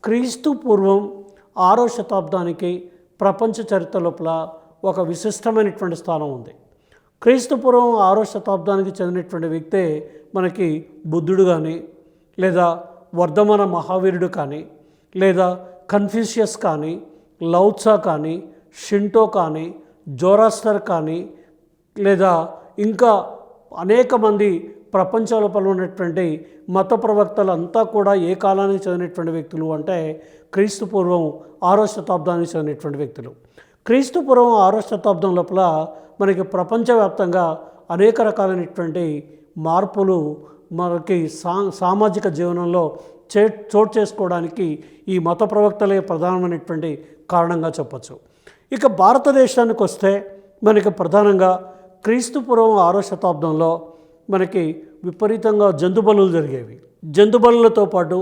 క్రీస్తు పూర్వం 6వ శతాబ్దానికి ప్రపంచ చరిత్ర లోపల ఒక విశిష్టమైనటువంటి స్థానం ఉంది. క్రీస్తు పూర్వం 6వ శతాబ్దానికి చెందినటువంటి వ్యక్తే మనకి బుద్ధుడు కానీ, లేదా వర్ధమాన మహావీరుడు కానీ, లేదా కన్ఫ్యూషియస్ కానీ, లౌత్సా కానీ, షింటో కానీ, జొరాస్టర్ కానీ, లేదా ఇంకా అనేక మంది ప్రపంచ లోపల ఉన్నటువంటి మత ప్రవక్తలు అంతా కూడా ఏ కాలానికి చెందినటువంటి వ్యక్తులు అంటే క్రీస్తు పూర్వం 6వ శతాబ్దానికి చెందినటువంటి వ్యక్తులు. క్రీస్తు పూర్వం 6వ శతాబ్దం లోపల మనకి ప్రపంచవ్యాప్తంగా అనేక రకాలైనటువంటి మార్పులు మనకి సామాజిక జీవనంలో చోటు చేసుకోవడానికి ఈ మత ప్రవక్తలే ప్రధానమైనటువంటి కారణంగా చెప్పచ్చు. ఇక భారతదేశానికి వస్తే మనకి ప్రధానంగా క్రీస్తు పూర్వం 6వ శతాబ్దంలో మనకి విపరీతంగా జంతుబలులు జరిగేవి. జంతుబలులతో పాటు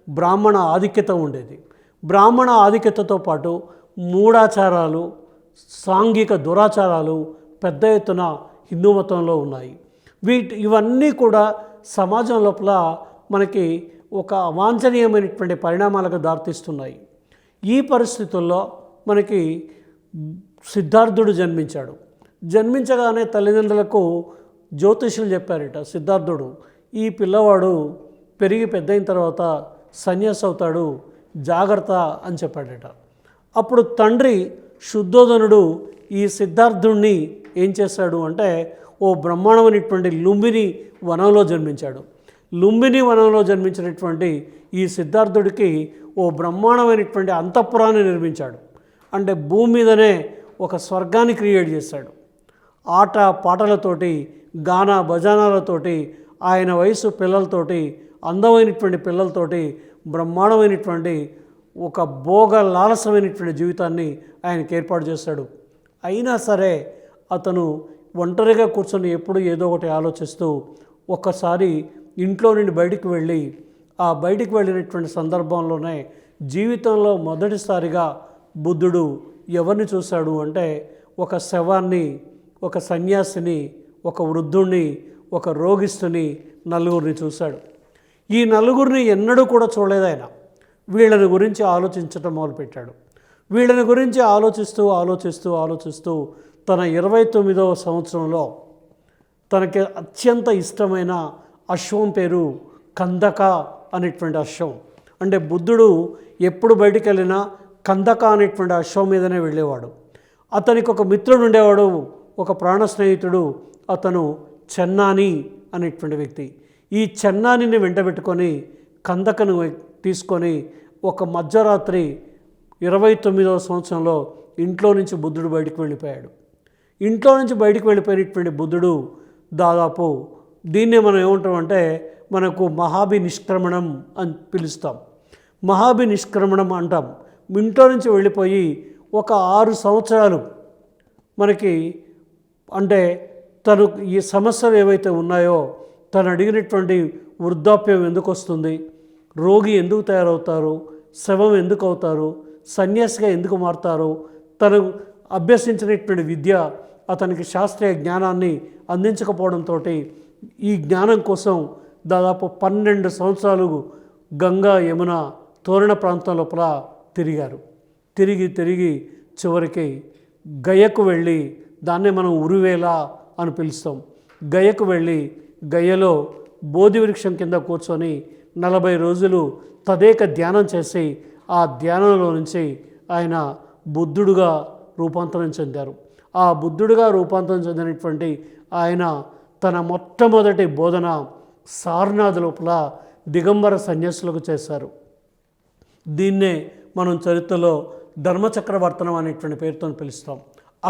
బ్రాహ్మణ ఆధిక్యత ఉండేది. బ్రాహ్మణ ఆధిక్యతతో పాటు మూఢాచారాలు, సాంఘిక దురాచారాలు పెద్ద ఎత్తున హిందూ మతంలో ఉన్నాయి. ఇవన్నీ కూడా సమాజం లోపల మనకి ఒక అవాంఛనీయమైనటువంటి పరిణామాలకు దారితీస్తున్నాయి. ఈ పరిస్థితుల్లో మనకి సిద్ధార్థుడు జన్మించాడు. జన్మించగానే తల్లిదండ్రులకు జ్యోతిష్యులు చెప్పారట, సిద్ధార్థుడు ఈ పిల్లవాడు పెరిగి పెద్దయిన తర్వాత సన్యాసి అవుతాడు, జాగ్రత్త అని చెప్పాడట. అప్పుడు తండ్రి శుద్ధోదనుడు ఈ సిద్ధార్థుడిని ఏం చేశాడు అంటే ఓ బ్రహ్మాండమైనటువంటి లుంబిని వనంలో జన్మించాడు. లుంబిని వనంలో జన్మించినటువంటి ఈ సిద్ధార్థుడికి ఓ బ్రహ్మాండమైనటువంటి అంతఃపురాన్ని నిర్మించాడు. అంటే భూమి మీదనే ఒక స్వర్గాన్ని క్రియేట్ చేశాడు. ఆట పాటలతోటి, గాన భజనాలతోటి, ఆయన వయసు పిల్లలతోటి, అందమైనటువంటి పిల్లలతోటి బ్రహ్మాండమైనటువంటి ఒక భోగ లాలసమైనటువంటి జీవితాన్ని ఆయనకి ఏర్పాటు చేశాడు. అయినా సరే అతను ఒంటరిగా కూర్చొని ఎప్పుడు ఏదో ఒకటి ఆలోచిస్తూ ఒక్కసారి ఇంట్లో నుండి బయటికి వెళ్ళి ఆ బయటికి వెళ్ళినటువంటి సందర్భంలోనే జీవితంలో మొదటిసారిగా బుద్ధుడు ఎవరిని చూశాడు అంటే ఒక శవాన్ని, ఒక సన్యాసిని, ఒక వృద్ధుణ్ణి, ఒక రోగిస్తుని, నలుగురిని చూశాడు. ఈ నలుగురిని ఎన్నడూ కూడా చూడలేదు ఆయన. వీళ్ళని గురించి ఆలోచించటం మొదలుపెట్టాడు. వీళ్ళని గురించి ఆలోచిస్తూ తన 29వ సంవత్సరంలో తనకి అత్యంత ఇష్టమైన అశ్వం పేరు కందక అనేటువంటి అశ్వం. అంటే బుద్ధుడు ఎప్పుడు బయటికి వెళ్ళినా కందక అనేటువంటి అశ్వం మీదనే వెళ్ళేవాడు. అతనికి ఒక మిత్రుడు ఉండేవాడు, ఒక ప్రాణ స్నేహితుడు, అతను చెన్నాని అనేటువంటి వ్యక్తి. ఈ చెన్నానిని వెంటబెట్టుకొని కందకను తీసుకొని ఒక మధ్యరాత్రి 29వ సంవత్సరంలో ఇంట్లో నుంచి బుద్ధుడు బయటికి వెళ్ళిపోయాడు. ఇంట్లో నుంచి బయటికి వెళ్ళిపోయినటువంటి బుద్ధుడు దాదాపు దీన్నే మనం ఏమంటామంటే మనకు మహాభి నిష్క్రమణం అని పిలుస్తాం. మహాభి నిష్క్రమణం అంటాం. ఇంట్లో నుంచి వెళ్ళిపోయి ఒక 6 సంవత్సరాలు మనకి అంటే తను ఈ సమస్యలు ఏవైతే ఉన్నాయో, తను అడిగినటువంటి వృద్ధాప్యం ఎందుకు వస్తుంది, రోగి ఎందుకు తయారవుతారు, శవం ఎందుకు అవుతారు, సన్యాసిగా ఎందుకు మారుతారు, తను అభ్యసించినటువంటి విద్య అతనికి శాస్త్రీయ జ్ఞానాన్ని అందించకపోవడంతో ఈ జ్ఞానం కోసం దాదాపు 12 సంవత్సరాలు గంగా యమున తోరణ ప్రాంతం లోపల తిరిగారు. తిరిగి చివరికి గయకు వెళ్ళి, దాన్నే మనం ఉరువేల అని పిలుస్తాం, గయకు వెళ్ళి గయలో బోధి వృక్షం కింద కూర్చొని 40 రోజులు తదేక ధ్యానం చేసి ఆ ధ్యానంలో నుంచి ఆయన బుద్ధుడుగా రూపాంతరం చెందారు. ఆ బుద్ధుడుగా రూపాంతరం చెందినటువంటి ఆయన తన మొట్టమొదటి బోధన సారనాథ్ లోపల దిగంబర సన్యాసులకు చేశారు. దీన్నే మనం చరిత్రలో ధర్మచక్రవర్తనం అనేటువంటి పేరుతో పిలుస్తాం.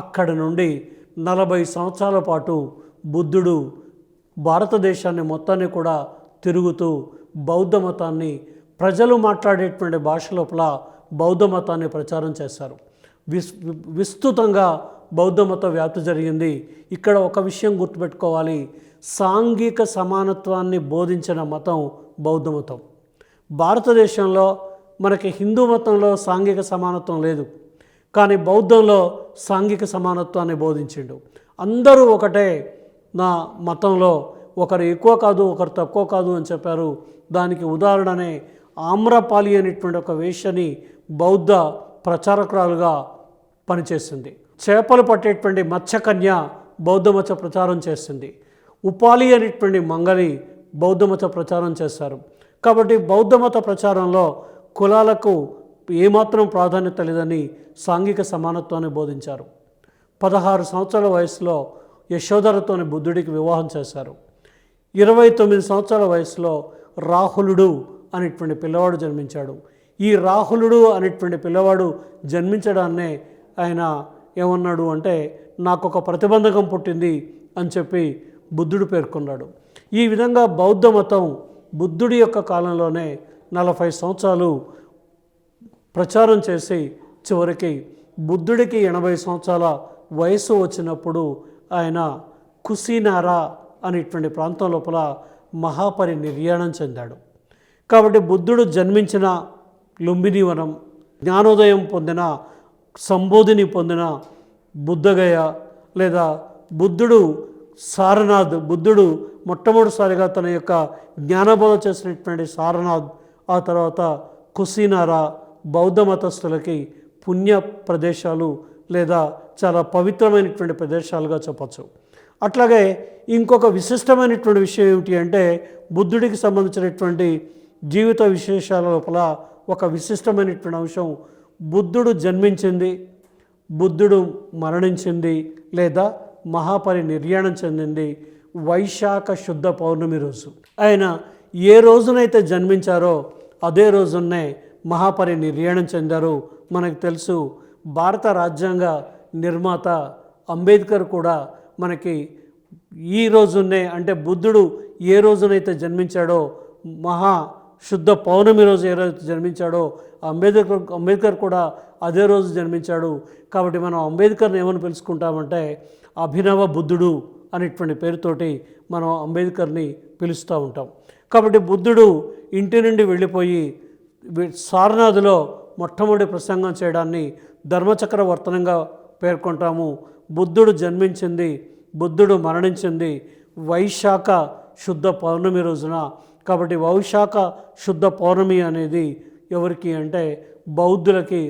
అక్కడి నుండి 40 సంవత్సరాల పాటు బుద్ధుడు భారతదేశాన్ని మొత్తాన్ని కూడా తిరుగుతూ బౌద్ధ మతాన్ని, ప్రజలు మాట్లాడేటువంటి భాష లోపల బౌద్ధ మతాన్ని ప్రచారం చేశారు. విస్తృతంగా బౌద్ధ మత వ్యాప్తి జరిగింది. ఇక్కడ ఒక విషయం గుర్తుపెట్టుకోవాలి, సాంఘిక సమానత్వాన్ని బోధించిన మతం బౌద్ధ మతం. భారతదేశంలో మనకి హిందూ మతంలో సాంఘిక సమానత్వం లేదు, కానీ బౌద్ధంలో సాంఘిక సమానత్వాన్ని బోధించిండు. అందరూ ఒకటే, నా మతంలో ఒకరు ఎక్కువ కాదు, ఒకరు తక్కువ కాదు అని చెప్పారు. దానికి ఉదాహరణనే ఆమ్రపాలి అనేటువంటి ఒక వేశ్యని బౌద్ధ ప్రచారకురాలుగా పనిచేస్తుంది. చేపలు పట్టేటువంటి మత్స్యకన్య బౌద్ధ మత ప్రచారం చేస్తుంది. ఉపాలి అనేటువంటి మంగలి బౌద్ధ మత ప్రచారం చేశారు. కాబట్టి బౌద్ధ మత ప్రచారంలో కులాలకు ఏమాత్రం ప్రాధాన్యత లేదని సాంఘిక సమానత్వాన్ని బోధించారు. 16 సంవత్సరాల వయసులో యశోధరతోని బుద్ధుడికి వివాహం చేశారు. 29 సంవత్సరాల వయసులో రాహులుడు అనేటువంటి పిల్లవాడు జన్మించాడు. ఈ రాహులుడు అనేటువంటి పిల్లవాడు జన్మించడాన్నే ఆయన ఏమన్నాడు అంటే నాకు ఒక ప్రతిబంధకం పుట్టింది అని చెప్పి బుద్ధుడు పేర్కొన్నాడు. ఈ విధంగా బౌద్ధ మతం బుద్ధుడి యొక్క కాలంలోనే 40 సంవత్సరాలు ప్రచారం చేసి చివరికి బుద్ధుడికి 80 సంవత్సరాల వయసు వచ్చినప్పుడు ఆయన కుసినారా అనేటువంటి ప్రాంతం లోపల మహాపరినిర్యాణం చెందాడు. కాబట్టి బుద్ధుడు జన్మించిన లుంబిని వనం, జ్ఞానోదయం పొందిన, సంబోధిని పొందిన బుద్ధగయ లేదా బుద్ధుడు సారనాథ్, బుద్ధుడు మొట్టమొదటిసారిగా తన యొక్క జ్ఞానబోధ చేసినటువంటి సారనాథ్, ఆ తర్వాత కుసినారా బౌద్ధ మతస్థులకి పుణ్య ప్రదేశాలు లేదా చాలా పవిత్రమైనటువంటి ప్రదేశాలుగా చెప్పచ్చు. అట్లాగే ఇంకొక విశిష్టమైనటువంటి విషయం ఏమిటి అంటే బుద్ధుడికి సంబంధించినటువంటి జీవిత విశేషాల లోపల ఒక విశిష్టమైనటువంటి అంశం, బుద్ధుడు జన్మించింది, బుద్ధుడు మరణించింది లేదా మహాపరినిర్యాణం చెందింది వైశాఖ శుద్ధ పౌర్ణమి రోజు. ఆయన ఏ రోజునైతే జన్మించారో అదే రోజునే మహాపరినిర్యాణం చెందారు. మనకు తెలుసు భారత రాజ్యాంగ నిర్మాత అంబేద్కర్ కూడా మనకి ఈ రోజునే అంటే బుద్ధుడు ఏ రోజునైతే జన్మించాడో శుద్ధ పౌర్ణమి రోజు ఏ రోజు జన్మించాడో అంబేద్కర్ కూడా అదే రోజు జన్మించాడు. కాబట్టి మనం అంబేద్కర్ని ఏమని పిలుచుకుంటామంటే అభినవ బుద్ధుడు అనేటువంటి పేరుతోటి మనం అంబేద్కర్ని పిలుస్తూ ఉంటాం. కాబట్టి బుద్ధుడు ఇంటి నుండి వెళ్ళిపోయి సారనాథ్లో మొట్టమొదటి ప్రసంగం చేయడాన్ని ధర్మచక్ర వర్తనంగా పేర్కొంటాము. బుద్ధుడు జన్మించింది, బుద్ధుడు మరణించింది వైశాఖ శుద్ధ పౌర్ణమి రోజున. కాబట్టి వైశాఖ శుద్ధ పౌర్ణమి అనేది ఎవరికి అంటే బౌద్ధులకి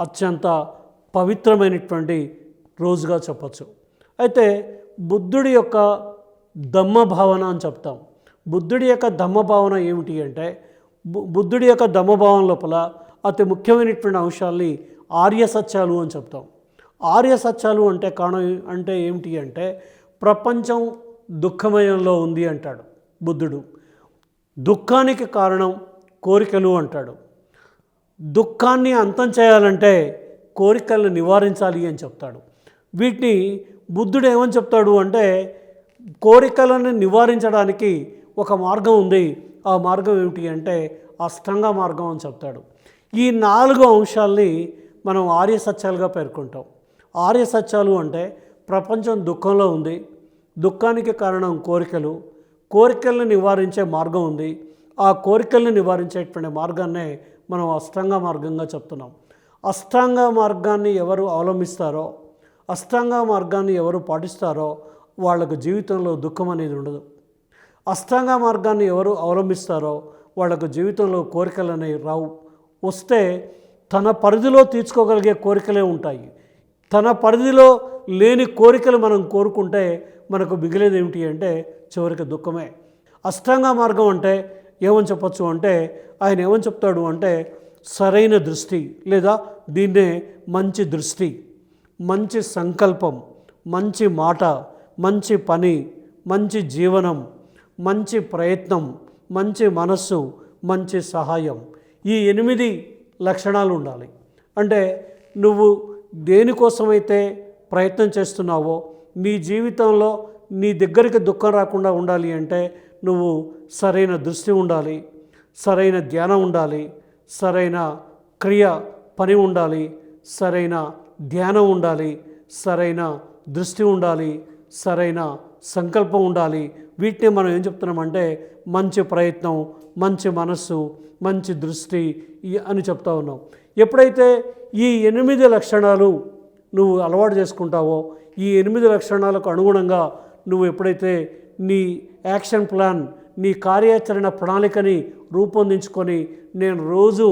అత్యంత పవిత్రమైనటువంటి రోజుగా చెప్పచ్చు. అయితే బుద్ధుడి యొక్క ధమ్మ భావన అని చెప్తాం. బుద్ధుడి యొక్క ధమ్మ భావన ఏమిటి అంటే బుద్ధుడి యొక్క ధమ్మ భావన లోపల అతి ముఖ్యమైనటువంటి అంశాల్ని ఆర్య సత్యాలు అని చెప్తాం. ఆర్య సత్యాలు అంటే అంటే ఏమిటి అంటే ప్రపంచం దుఃఖమయంలో ఉంది అంటాడు బుద్ధుడు. దుఃఖానికి కారణం కోరికలు అంటాడు. దుఃఖాన్ని అంతం చేయాలంటే కోరికలను నివారించాలి అని చెప్తాడు. వీటిని బుద్ధుడు ఏమని చెప్తాడు అంటే కోరికలను నివారించడానికి ఒక మార్గం ఉంది. ఆ మార్గం ఏమిటి అంటే అష్టాంగ మార్గం అని చెప్తాడు. ఈ 4 అంశాల్ని మనం ఆర్య సత్యాలుగా పేర్కొంటాం. ఆర్య సత్యాలు అంటే ప్రపంచం దుఃఖంలో ఉంది, దుఃఖానికి కారణం కోరికలు, కోరికలను నివారించే మార్గం ఉంది, ఆ కోరికలను నివారించేటువంటి మార్గాన్నే మనం అష్టాంగ మార్గంగా చెప్తున్నాం. అష్టాంగ మార్గాన్ని ఎవరు అవలంబిస్తారో, అష్టాంగ మార్గాన్ని ఎవరు పాటిస్తారో వాళ్ళకు జీవితంలో దుఃఖం అనేది ఉండదు. అష్టాంగ మార్గాన్ని ఎవరు అవలంబిస్తారో వాళ్ళకు జీవితంలో కోరికలు అనేవి రావు. వస్తే తన పరిధిలో తీర్చుకోగలిగే కోరికలే ఉంటాయి. తన పరిధిలో లేని కోరికలు మనం కోరుకుంటే మనకు మిగిలేది ఏమిటి అంటే చివరికి దుఃఖమే. అష్టాంగ మార్గం అంటే ఏమని చెప్పచ్చు అంటే ఆయన ఏమని చెప్తాడు అంటే సరైన దృష్టి లేదా దీన్నే మంచి దృష్టి, మంచి సంకల్పం, మంచి మాట, మంచి పని, మంచి జీవనం, మంచి ప్రయత్నం, మంచి మనస్సు, మంచి సహాయం, ఈ 8 లక్షణాలు ఉండాలి. అంటే నువ్వు దేనికోసమైతే ప్రయత్నం చేస్తున్నావో నీ జీవితంలో నీ దగ్గరికి దుఃఖం రాకుండా ఉండాలి అంటే నువ్వు సరైన దృష్టి ఉండాలి, సరైన ధ్యానం ఉండాలి, సరైన పని ఉండాలి, సరైన ధ్యానం ఉండాలి, సరైన దృష్టి ఉండాలి, సరైన సంకల్పం ఉండాలి. వీటిని మనం ఏం చెప్తున్నామంటే మంచి ప్రయత్నం, మంచి మనస్సు, మంచి దృష్టి అని చెప్తా ఉన్నాం. ఎప్పుడైతే ఈ 8 లక్షణాలు నువ్వు అలవాటు చేసుకుంటావో, ఈ 8 లక్షణాలకు అనుగుణంగా నువ్వు ఎప్పుడైతే నీ యాక్షన్ ప్లాన్, నీ కార్యాచరణ ప్రణాళికని రూపొందించుకొని నేను రోజు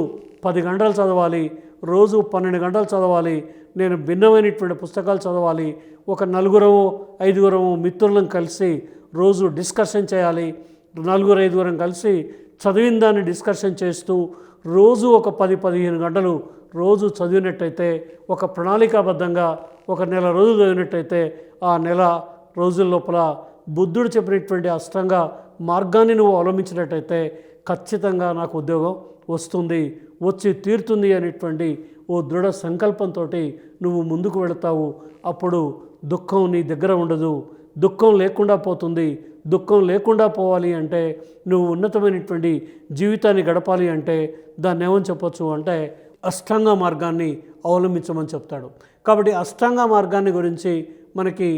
10 గంటలు చదవాలి, రోజు 12 గంటలు చదవాలి, నేను భిన్నమైనటువంటి పుస్తకాలు చదవాలి, ఒక 4-5 మిత్రులను కలిసి రోజు డిస్కషన్ చేయాలి, 4-5 కలిసి చదివిన దాన్ని డిస్కషన్ చేస్తూ రోజు ఒక 10-15 గంటలు రోజు చదివినట్టయితే, ఒక ప్రణాళికాబద్ధంగా ఒక నెల రోజులు చదివినట్టయితే ఆ నెల రోజుల లోపల బుద్ధుడు చెప్పినటువంటి అష్టాంగ మార్గాన్ని నువ్వు అవలంబించినట్టయితే ఖచ్చితంగా నాకు ఉద్యోగం వస్తుంది, వచ్చి తీరుతుంది అనేటువంటి ఓ దృఢ సంకల్పంతో నువ్వు ముందుకు వెళతావు. అప్పుడు దుఃఖం నీ దగ్గర ఉండదు, దుఃఖం లేకుండా పోతుంది. దుఃఖం లేకుండా పోవాలి అంటే నువ్వు ఉన్నతమైనటువంటి జీవితాన్ని గడపాలి అంటే దాన్ని ఏమని చెప్పచ్చు అంటే అష్టాంగ మార్గాన్ని అవలంబించమని చెప్తాడు. కాబట్టి అష్టాంగ మార్గాన్ని గురించి మనకి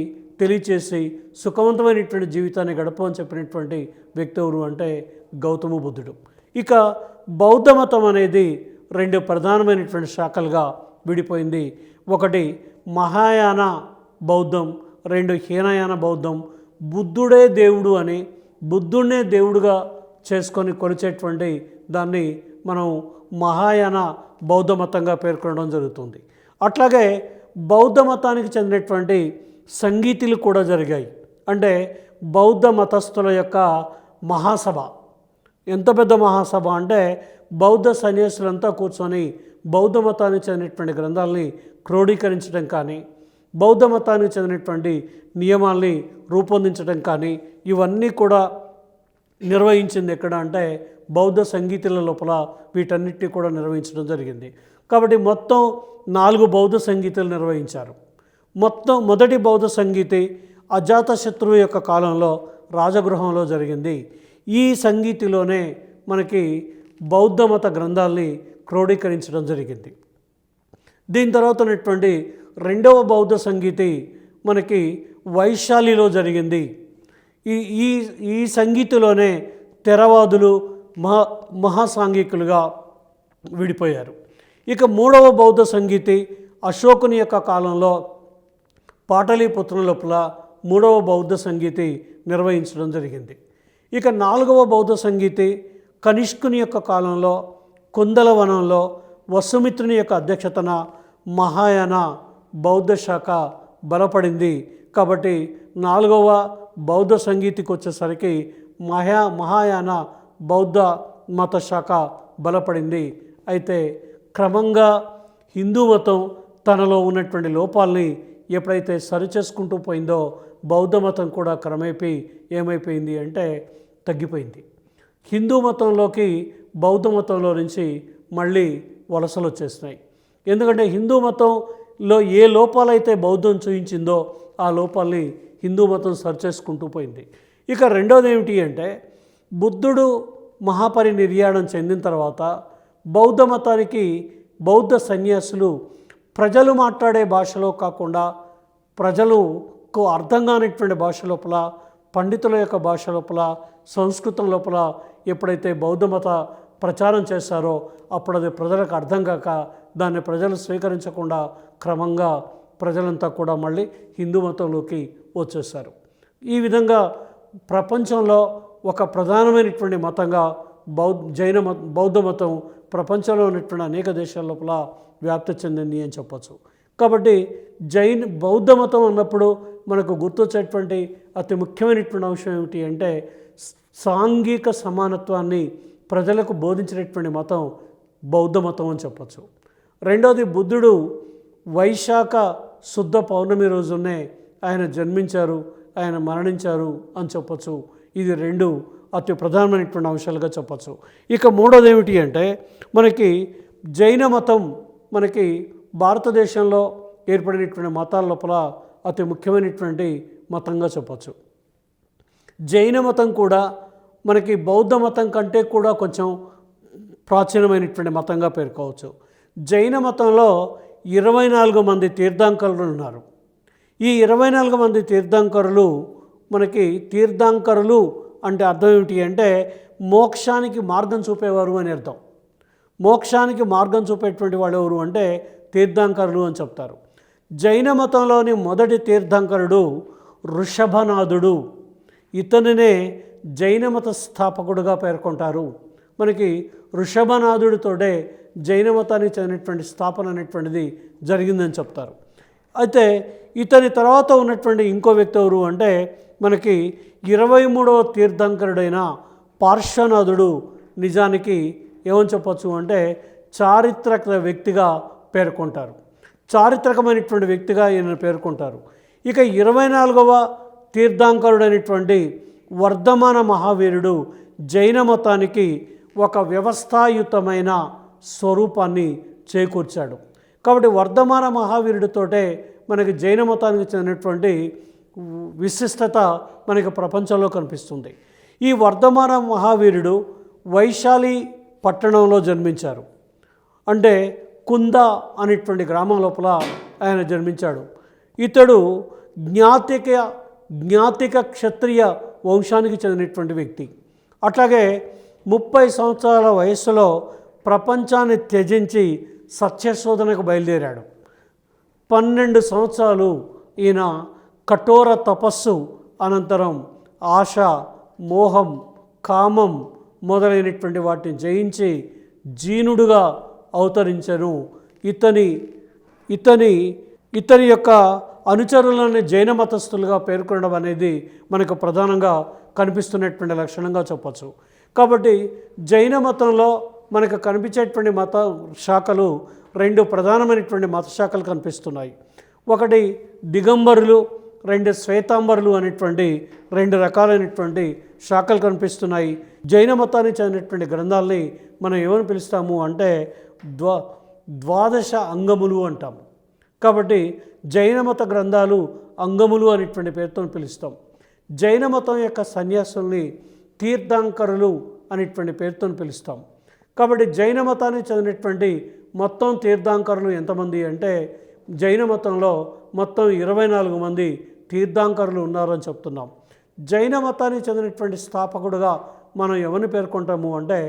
తెలియచేసి సుఖవంతమైనటువంటి జీవితాన్ని గడపమని చెప్పినటువంటి వ్యక్తి ఎవరు అంటే గౌతమ బుద్ధుడు. ఇక బౌద్ధ మతం అనేది 2 ప్రధానమైనటువంటి శాఖలుగా విడిపోయింది. ఒకటి మహాయాన బౌద్ధం, 2 హీనయాన బౌద్ధం, బుద్ధుడే దేవుడు అని, బుద్ధుడినే దేవుడుగా చేసుకొని కొలిచేటువంటి దాన్ని మనం మహాయాన బౌద్ధ మతంగా పేర్కొనడం జరుగుతుంది. అట్లాగే బౌద్ధ మతానికి చెందినటువంటి సంగీతులు కూడా జరిగాయి. అంటే బౌద్ధ మతస్థుల యొక్క మహాసభ. ఎంత పెద్ద మహాసభ అంటే బౌద్ధ సన్యాసులంతా కూర్చొని బౌద్ధ మతానికి చెందినటువంటి గ్రంథాలని క్రోడీకరించడం కానీ, బౌద్ధ మతానికి చెందినటువంటి నియమాల్ని రూపొందించడం కానీ ఇవన్నీ కూడా నిర్వహించింది ఎక్కడ అంటే బౌద్ధ సంగీతుల లోపల వీటన్నిటిని కూడా నిర్వహించడం జరిగింది. కాబట్టి మొత్తం 4 బౌద్ధ సంగీతాలు నిర్వహించారు. మొదటి బౌద్ధ సంగీతి అజాతశత్రువు యొక్క కాలంలో రాజగృహంలో జరిగింది. ఈ సంగీతిలోనే మనకి బౌద్ధ మత గ్రంథాలని క్రోడీకరించడం జరిగింది. దీని తర్వాత ఉన్నటువంటి రెండవ బౌద్ధ సంగీతి మనకి వైశాలిలో జరిగింది. ఈ సంగీతిలోనే తెరవాదులు మహాసాంఘికులుగా విడిపోయారు. ఇక మూడవ బౌద్ధ సంగీతి అశోకుని యొక్క కాలంలో పాటలీపుత్రం లోపల మూడవ బౌద్ధ సంగీతి నిర్వహించడం జరిగింది. ఇక నాలుగవ బౌద్ధ సంగీతి కనిష్కుని యొక్క కాలంలో కుందలవనంలో వసుమిత్రుని యొక్క అధ్యక్షతన మహాయాన బౌద్ధ శాఖ బలపడింది. కాబట్టి నాలుగవ బౌద్ధ సంగీతికి వచ్చేసరికి మహాయాన బౌద్ధ మత శాఖ బలపడింది. అయితే క్రమంగా హిందూ మతం తనలో ఉన్నటువంటి లోపాలని ఎప్పుడైతే సరిచేసుకుంటూ పోయిందో బౌద్ధ మతం కూడా క్రమేపీ ఏమైపోయింది అంటే తగ్గిపోయింది. హిందూ మతంలోకి బౌద్ధ మతంలో నుంచి మళ్ళీ వలసలు వచ్చేస్తున్నాయి. ఎందుకంటే హిందూ మతంలో ఏ లోపాలైతే బౌద్ధం చూపించిందో ఆ లోపాలని హిందూ మతం సరిచేసుకుంటూ పోయింది. ఇక రెండోది ఏమిటి అంటే బుద్ధుడు మహాపరినిర్యాణం చెందిన తర్వాత బౌద్ధ మతానికి బౌద్ధ సన్యాసులు ప్రజలు మాట్లాడే భాషలో కాకుండా ప్రజలకు అర్థం కానిటువంటి భాష లోపల, పండితుల యొక్క భాష లోపల, సంస్కృతం లోపల ఎప్పుడైతే బౌద్ధ మత ప్రచారం చేశారో అప్పుడు అది ప్రజలకు అర్థం కాక దాన్ని ప్రజలు స్వీకరించకుండా క్రమంగా ప్రజలంతా కూడా మళ్ళీ హిందూ మతంలోకి వచ్చేసారు. ఈ విధంగా ప్రపంచంలో ఒక ప్రధానమైనటువంటి మతంగా బౌద్ధ మతం ప్రపంచంలో ఉన్నటువంటి అనేక దేశాల లోపల వ్యాప్తి చెందింది అని చెప్పచ్చు. కాబట్టి బౌద్ధ మతం అన్నప్పుడు మనకు గుర్తొచ్చేటువంటి అతి ముఖ్యమైనటువంటి అంశం ఏమిటి అంటే సాంఘిక సమానత్వాన్ని ప్రజలకు బోధించినటువంటి మతం బౌద్ధ మతం అని చెప్పచ్చు. రెండవది బుద్ధుడు వైశాఖ శుద్ధ పౌర్ణమి రోజునే ఆయన జన్మించారు, ఆయన మరణించారు అని చెప్పచ్చు. ఇది రెండు అతి ప్రధానమైనటువంటి అంశాలుగా చెప్పచ్చు. ఇక మూడోది ఏమిటి అంటే మనకి జైన మతం మనకి భారతదేశంలో ఏర్పడినటువంటి మతాల లోపల అతి ముఖ్యమైనటువంటి మతంగా చెప్పచ్చు. జైన మతం కూడా మనకి బౌద్ధ మతం కంటే కూడా కొంచెం ప్రాచీనమైనటువంటి మతంగా పేర్కోవచ్చు. జైన మతంలో 24 మంది తీర్థంకరులు ఉన్నారు. ఈ 24 మంది తీర్థంకరులు మనకి తీర్థంకరులు అంటే అర్థం ఏమిటి అంటే మోక్షానికి మార్గం చూపేవారు అని అర్థం. మోక్షానికి మార్గం చూపేటువంటి వాళ్ళు ఎవరు అంటే తీర్థంకరులు అని చెప్తారు. జైన మతంలోని మొదటి తీర్థంకరుడు వృషభనాథుడు. ఇతనినే జైన మత స్థాపకుడుగా పేర్కొంటారు. మనకి వృషభనాథుడితోటే జైన మతానికి చెందినటువంటి స్థాపన అనేటువంటిది జరిగిందని చెప్తారు. అయితే ఇతని తర్వాత ఉన్నటువంటి ఇంకో వ్యక్తి ఎవరు అంటే మనకి 23వ తీర్థంకరుడైన పార్శ్వనాథుడు నిజానికి ఏమని చెప్పచ్చు అంటే చారిత్రక వ్యక్తిగా పేర్కొంటారు. చారిత్రకమైనటువంటి వ్యక్తిగా ఈయన పేర్కొంటారు. ఇక 24వ తీర్థంకరుడైనటువంటి వర్ధమాన మహావీరుడు జైన మతానికి ఒక వ్యవస్థాయుతమైన స్వరూపాన్ని చేకూర్చాడు. కాబట్టి వర్ధమాన మహావీరుడితోటే మనకి జైన మతానికి చెందినటువంటి విశిష్టత మనకి ప్రపంచంలో కనిపిస్తుంది. ఈ వర్ధమాన మహావీరుడు వైశాలి పట్టణంలో జన్మించారు. అంటే కుంద అనేటువంటి గ్రామం లోపల ఆయన జన్మించాడు. ఇతడు జ్ఞాతిక క్షత్రియ వంశానికి చెందినటువంటి వ్యక్తి. అట్లాగే 30 సంవత్సరాల వయస్సులో ప్రపంచాన్ని త్యజించి సత్యశోధనకు బయలుదేరాడు. 12 సంవత్సరాలు ఈయన కఠోర తపస్సు అనంతరం ఆశ, మోహం, కామం మొదలైనటువంటి వాటిని జయించి జీనుడుగా అవతరించెను. ఇతని యొక్క అనుచరులను జైన మతస్థులుగా పేర్కొనడం అనేది మనకు ప్రధానంగా కనిపిస్తున్నటువంటి లక్షణంగా చెప్పచ్చు. కాబట్టి జైన మతంలో మనకు కనిపించేటువంటి మత శాఖలు 2 ప్రధానమైనటువంటి మత శాఖలు కనిపిస్తున్నాయి. ఒకటి దిగంబరులు, 2 శ్వేతాంబరులు అనేటువంటి 2 రకాలైనటువంటి శాఖలు కనిపిస్తున్నాయి. జైన మతానికి చెందినటువంటి గ్రంథాలని మనం ఏమని పిలుస్తాము అంటే ద్వాదశ అంగములు అంటాము. కాబట్టి జైన మత గ్రంథాలు అంగములు అనేటువంటి పేరుతో పిలుస్తాం. జైన మతం యొక్క సన్యాసుల్ని తీర్థంకరులు అనేటువంటి పేరుతో పిలుస్తాం. కాబట్టి జైన మతానికి చెందినటువంటి మొత్తం తీర్థంకరులు ఎంతమంది అంటే జైన మతంలో మొత్తం 24 మంది తీర్థంకరులు ఉన్నారని చెప్తున్నాం. జైన మతానికి చెందినటువంటి స్థాపకుడుగా మనం ఎవరిని పేర్కొంటాము అంటే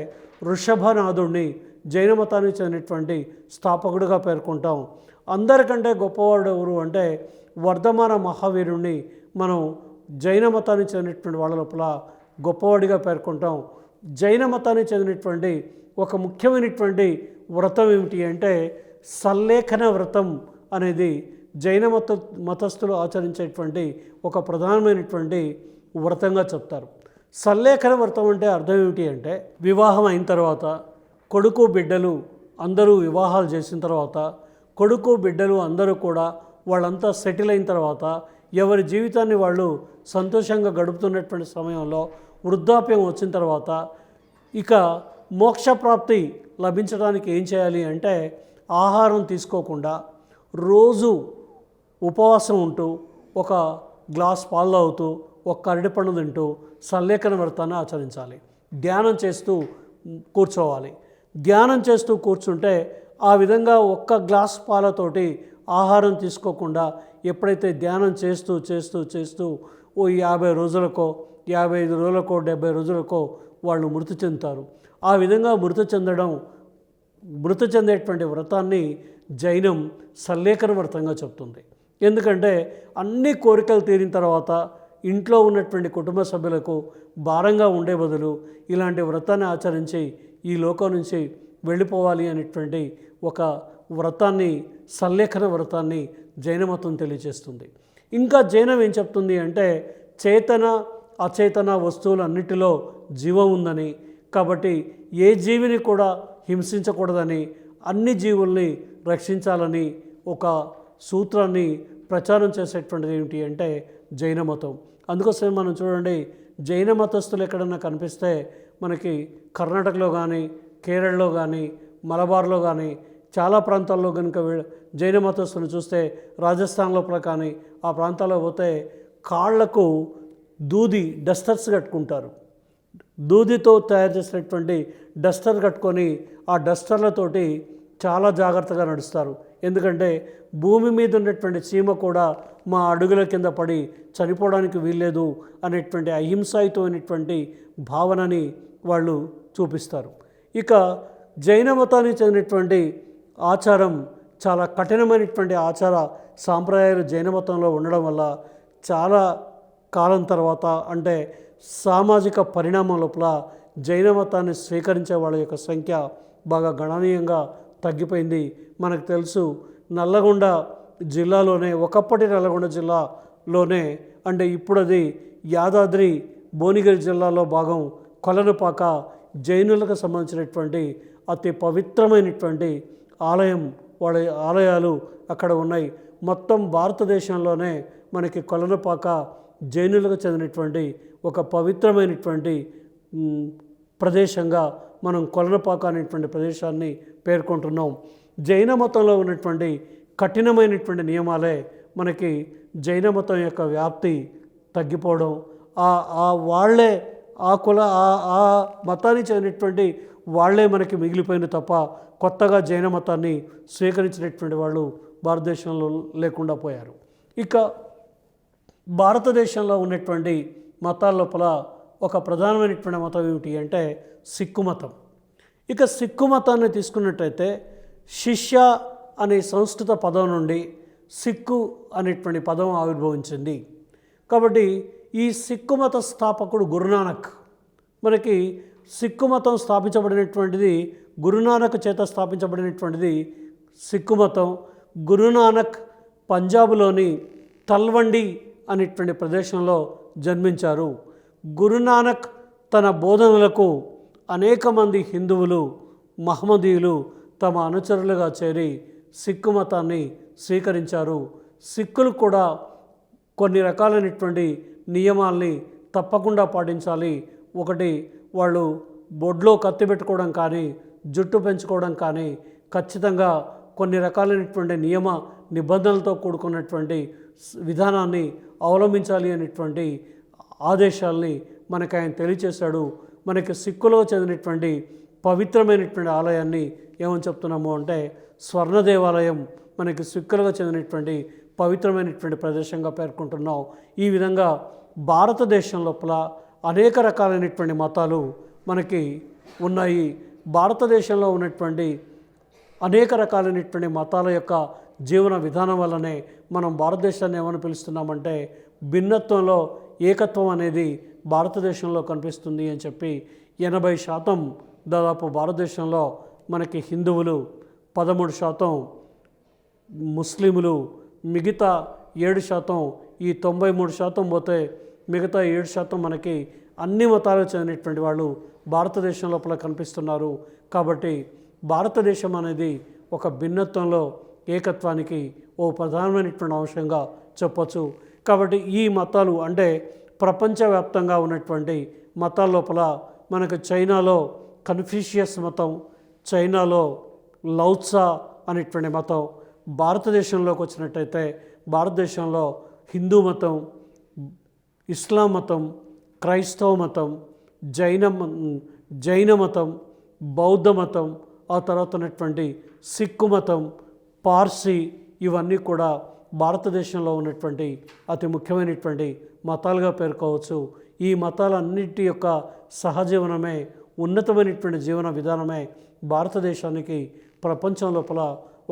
వృషభనాథుడిని జైన మతానికి చెందినటువంటి స్థాపకుడిగా పేర్కొంటాం. అందరికంటే గొప్పవాడు ఎవరు అంటే వర్ధమాన మహావీరుణ్ణి మనం జైన మతానికి చెందినటువంటి వాళ్ళ లోపల గొప్పవాడిగా పేర్కొంటాం. జైన మతానికి చెందినటువంటి ఒక ముఖ్యమైనటువంటి వ్రతం ఏమిటి అంటే సల్లేఖన వ్రతం అనేది జైన మతస్థులు ఆచరించేటువంటి ఒక ప్రధానమైనటువంటి వ్రతంగా చెప్తారు. సల్లేఖన వ్రతం అంటే అర్థం ఏమిటి అంటే వివాహం అయిన తర్వాత కొడుకు బిడ్డలు అందరూ వివాహాలు చేసిన తర్వాత కొడుకు బిడ్డలు అందరూ కూడా వాళ్ళంతా సెటిల్ అయిన తర్వాత ఎవరి జీవితాన్ని వాళ్ళు సంతోషంగా గడుపుతున్నటువంటి సమయంలో వృద్ధాప్యం వచ్చిన తర్వాత ఇక మోక్షప్రాప్తి లభించడానికి ఏం చేయాలి అంటే ఆహారం తీసుకోకుండా రోజు ఉపవాసం ఉంటూ ఒక గ్లాస్ పాలు తాగుతూ ఒక అరటిపండు తింటూ సల్లేఖన వ్రతాన్ని ఆచరించాలి. ధ్యానం చేస్తూ కూర్చోవాలి. ధ్యానం చేస్తూ కూర్చుంటే ఆ విధంగా ఒక్క గ్లాస్ పాలతోటి ఆహారం తీసుకోకుండా ఎప్పుడైతే ధ్యానం చేస్తూ చేస్తూ చేస్తూ ఓ 50 రోజులకో 55 రోజులకో 70 రోజులకో వాళ్ళు మృతి చెందుతారు. ఆ విధంగా మృతి చెందేటువంటి వ్రతాన్ని జైనం సల్లేఖన వ్రతంగా చెప్తుంది. ఎందుకంటే అన్ని కోరికలు తీరిన తర్వాత ఇంట్లో ఉన్నటువంటి కుటుంబ సభ్యులకు భారంగా ఉండే బదులు ఇలాంటి వ్రతాన్ని ఆచరించి ఈ లోకం నుంచి వెళ్ళిపోవాలి అనేటువంటి ఒక వ్రతాన్ని సల్లేఖన వ్రతాన్ని జైన మతం తెలియజేస్తుంది. ఇంకా జైనం ఏం చెప్తుంది అంటే చేతన అచేతన వస్తువులన్నిటిలో జీవం ఉందని, కాబట్టి ఏ జీవిని కూడా హింసించకూడదని, అన్ని జీవుల్ని రక్షించాలని ఒక సూత్రాన్ని ప్రచారం చేసేటువంటిది ఏమిటి అంటే జైన మతం. అందుకోసమే మనం చూడండి, జైన మతస్థులు ఎక్కడన్నా కనిపిస్తే మనకి కర్ణాటకలో కానీ కేరళలో కానీ మలబార్లో కానీ చాలా ప్రాంతాల్లో కనుక జైన మతస్థులను చూస్తే రాజస్థాన్ లోపల కానీ ఆ ప్రాంతాల్లో పోతే కాళ్లకు దూది డస్టర్స్ కట్టుకుంటారు. దూదితో తయారు చేసినటువంటి డస్టర్ కట్టుకొని ఆ డస్టర్లతోటి చాలా జాగ్రత్తగా నడుస్తారు. ఎందుకంటే భూమి మీద ఉన్నటువంటి చీమ కూడా మా అడుగుల కింద పడి చనిపోవడానికి వీల్లేదు అనేటువంటి అహింసాయుతమైనటువంటి భావనని వాళ్ళు చూపిస్తారు. ఇక జైన మతానికి చెందినటువంటి ఆచారం చాలా కఠినమైనటువంటి ఆచార సాంప్రదాయాలు జైన మతంలో ఉండడం వల్ల చాలా కాలం తర్వాత అంటే సామాజిక పరిణామం లోపల జైన మతాన్ని స్వీకరించే వాళ్ళ యొక్క సంఖ్య బాగా గణనీయంగా తగ్గిపోయింది. మనకు తెలుసు, నల్లగొండ జిల్లాలోనే, ఒకప్పటి నల్లగొండ జిల్లాలోనే అంటే ఇప్పుడు అది యాదాద్రి భువనగిరి జిల్లాలో భాగం కొలనుపాక జైనులకు సంబంధించినటువంటి అతి పవిత్రమైనటువంటి ఆలయం, వాళ్ళ ఆలయాలు అక్కడ ఉన్నాయి. మొత్తం భారతదేశంలోనే మనకి కొలనుపాక జైనులకు చెందినటువంటి ఒక పవిత్రమైనటువంటి ప్రదేశంగా మనం కొలనుపాక అనేటువంటి ప్రదేశాన్ని పేర్కొంటున్నాం. జైన మతంలో ఉన్నటువంటి కఠినమైనటువంటి నియమాలే మనకి జైన మతం యొక్క వ్యాప్తి తగ్గిపోవడం, వాళ్ళే ఆ మతానికి చెందినటువంటి వాళ్ళే మనకి మిగిలిపోయిన తప్ప కొత్తగా జైన మతాన్ని స్వీకరించినటువంటి వాళ్ళు భారతదేశంలో లేకుండా పోయారు. ఇక భారతదేశంలో ఉన్నటువంటి మతాల లోపల ఒక ప్రధానమైనటువంటి మతం ఏమిటి అంటే సిక్కు మతం. ఇక సిక్కు మతాన్ని తీసుకున్నట్టయితే శిష్య అనే సంస్కృత పదం నుండి సిక్కు అనేటువంటి పదం ఆవిర్భవించింది. కాబట్టి ఈ సిక్కు మత స్థాపకుడు గురునానక్, మనకి సిక్కు మతం స్థాపించబడినటువంటిది గురునానక్ చేత స్థాపించబడినటువంటిది సిక్కు మతం. గురునానక్ పంజాబ్లోని తల్వండి అనేటువంటి ప్రదేశంలో జన్మించారు. గురునానక్ తన బోధనలకు అనేక మంది హిందువులు, మహమ్మదీయులు తమ అనుచరులుగా చేరి సిక్కు మతాన్ని స్వీకరించారు. సిక్కులు కూడా కొన్ని రకాలైనటువంటి నియమాల్ని తప్పకుండా పాటించాలి. ఒకటి, వాళ్ళు బొడ్లో కత్తి పెట్టుకోవడం కానీ, జుట్టు పెంచుకోవడం కానీ, ఖచ్చితంగా కొన్ని రకాలైనటువంటి నియమ నిబంధనలతో కూడుకున్నటువంటి విధానాన్ని అవలంబించాలి అనేటువంటి ఆదేశాల్ని మనకు ఆయన తెలియచేశాడు. మనకి సిక్కులో చెందినటువంటి పవిత్రమైనటువంటి ఆలయాన్ని ఏమని చెప్తున్నాము అంటే స్వర్ణ దేవాలయం మనకి సిక్కులుగా చెందినటువంటి పవిత్రమైనటువంటి ప్రదేశంగా పేర్కొంటున్నాం. ఈ విధంగా భారతదేశం లోపల అనేక రకాలైనటువంటి మతాలు మనకి ఉన్నాయి. భారతదేశంలో ఉన్నటువంటి అనేక రకాలైనటువంటి మతాల యొక్క జీవన విధానం వల్లనే మనం భారతదేశాన్ని ఏమని పిలుస్తున్నామంటే భిన్నత్వంలో ఏకత్వం అనేది భారతదేశంలో కనిపిస్తుంది అని చెప్పి 80% దాదాపు భారతదేశంలో మనకి హిందువులు, 13% ముస్లింలు, మిగతా 7%, ఈ 93% పోతే మిగతా 7% మనకి అన్ని మతాలకు చెందినటువంటి వాళ్ళు భారతదేశం లోపల కనిపిస్తున్నారు. కాబట్టి భారతదేశం అనేది ఒక భిన్నత్వంలో ఏకత్వానికి ఓ ప్రధానమైనటువంటి అంశంగా చెప్పచ్చు. కాబట్టి ఈ మతాలు అంటే ప్రపంచవ్యాప్తంగా ఉన్నటువంటి మతాల లోపల మనకు చైనాలో కన్ఫ్యూషియస్ మతం, చైనాలో లౌత్సా అనేటువంటి మతం, భారతదేశంలోకి వచ్చినట్టయితే భారతదేశంలో హిందూ మతం, ఇస్లాం మతం, క్రైస్తవ మతం, జైన మతం, బౌద్ధ మతం, ఆ తర్వాత ఉన్నటువంటి సిక్కు మతం, పార్సీ, ఇవన్నీ కూడా భారతదేశంలో ఉన్నటువంటి అతి ముఖ్యమైనటువంటి మతాలుగా పేర్కోవచ్చు. ఈ మతాలన్నిటి యొక్క సహజీవనమే, ఉన్నతమైనటువంటి జీవన విధానమే భారతదేశానికి ప్రపంచం లోపల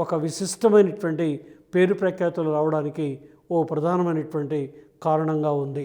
ఒక విశిష్టమైనటువంటి పేరు ప్రఖ్యాతులు రావడానికి ఓ ప్రధానమైనటువంటి కారణంగా ఉంది.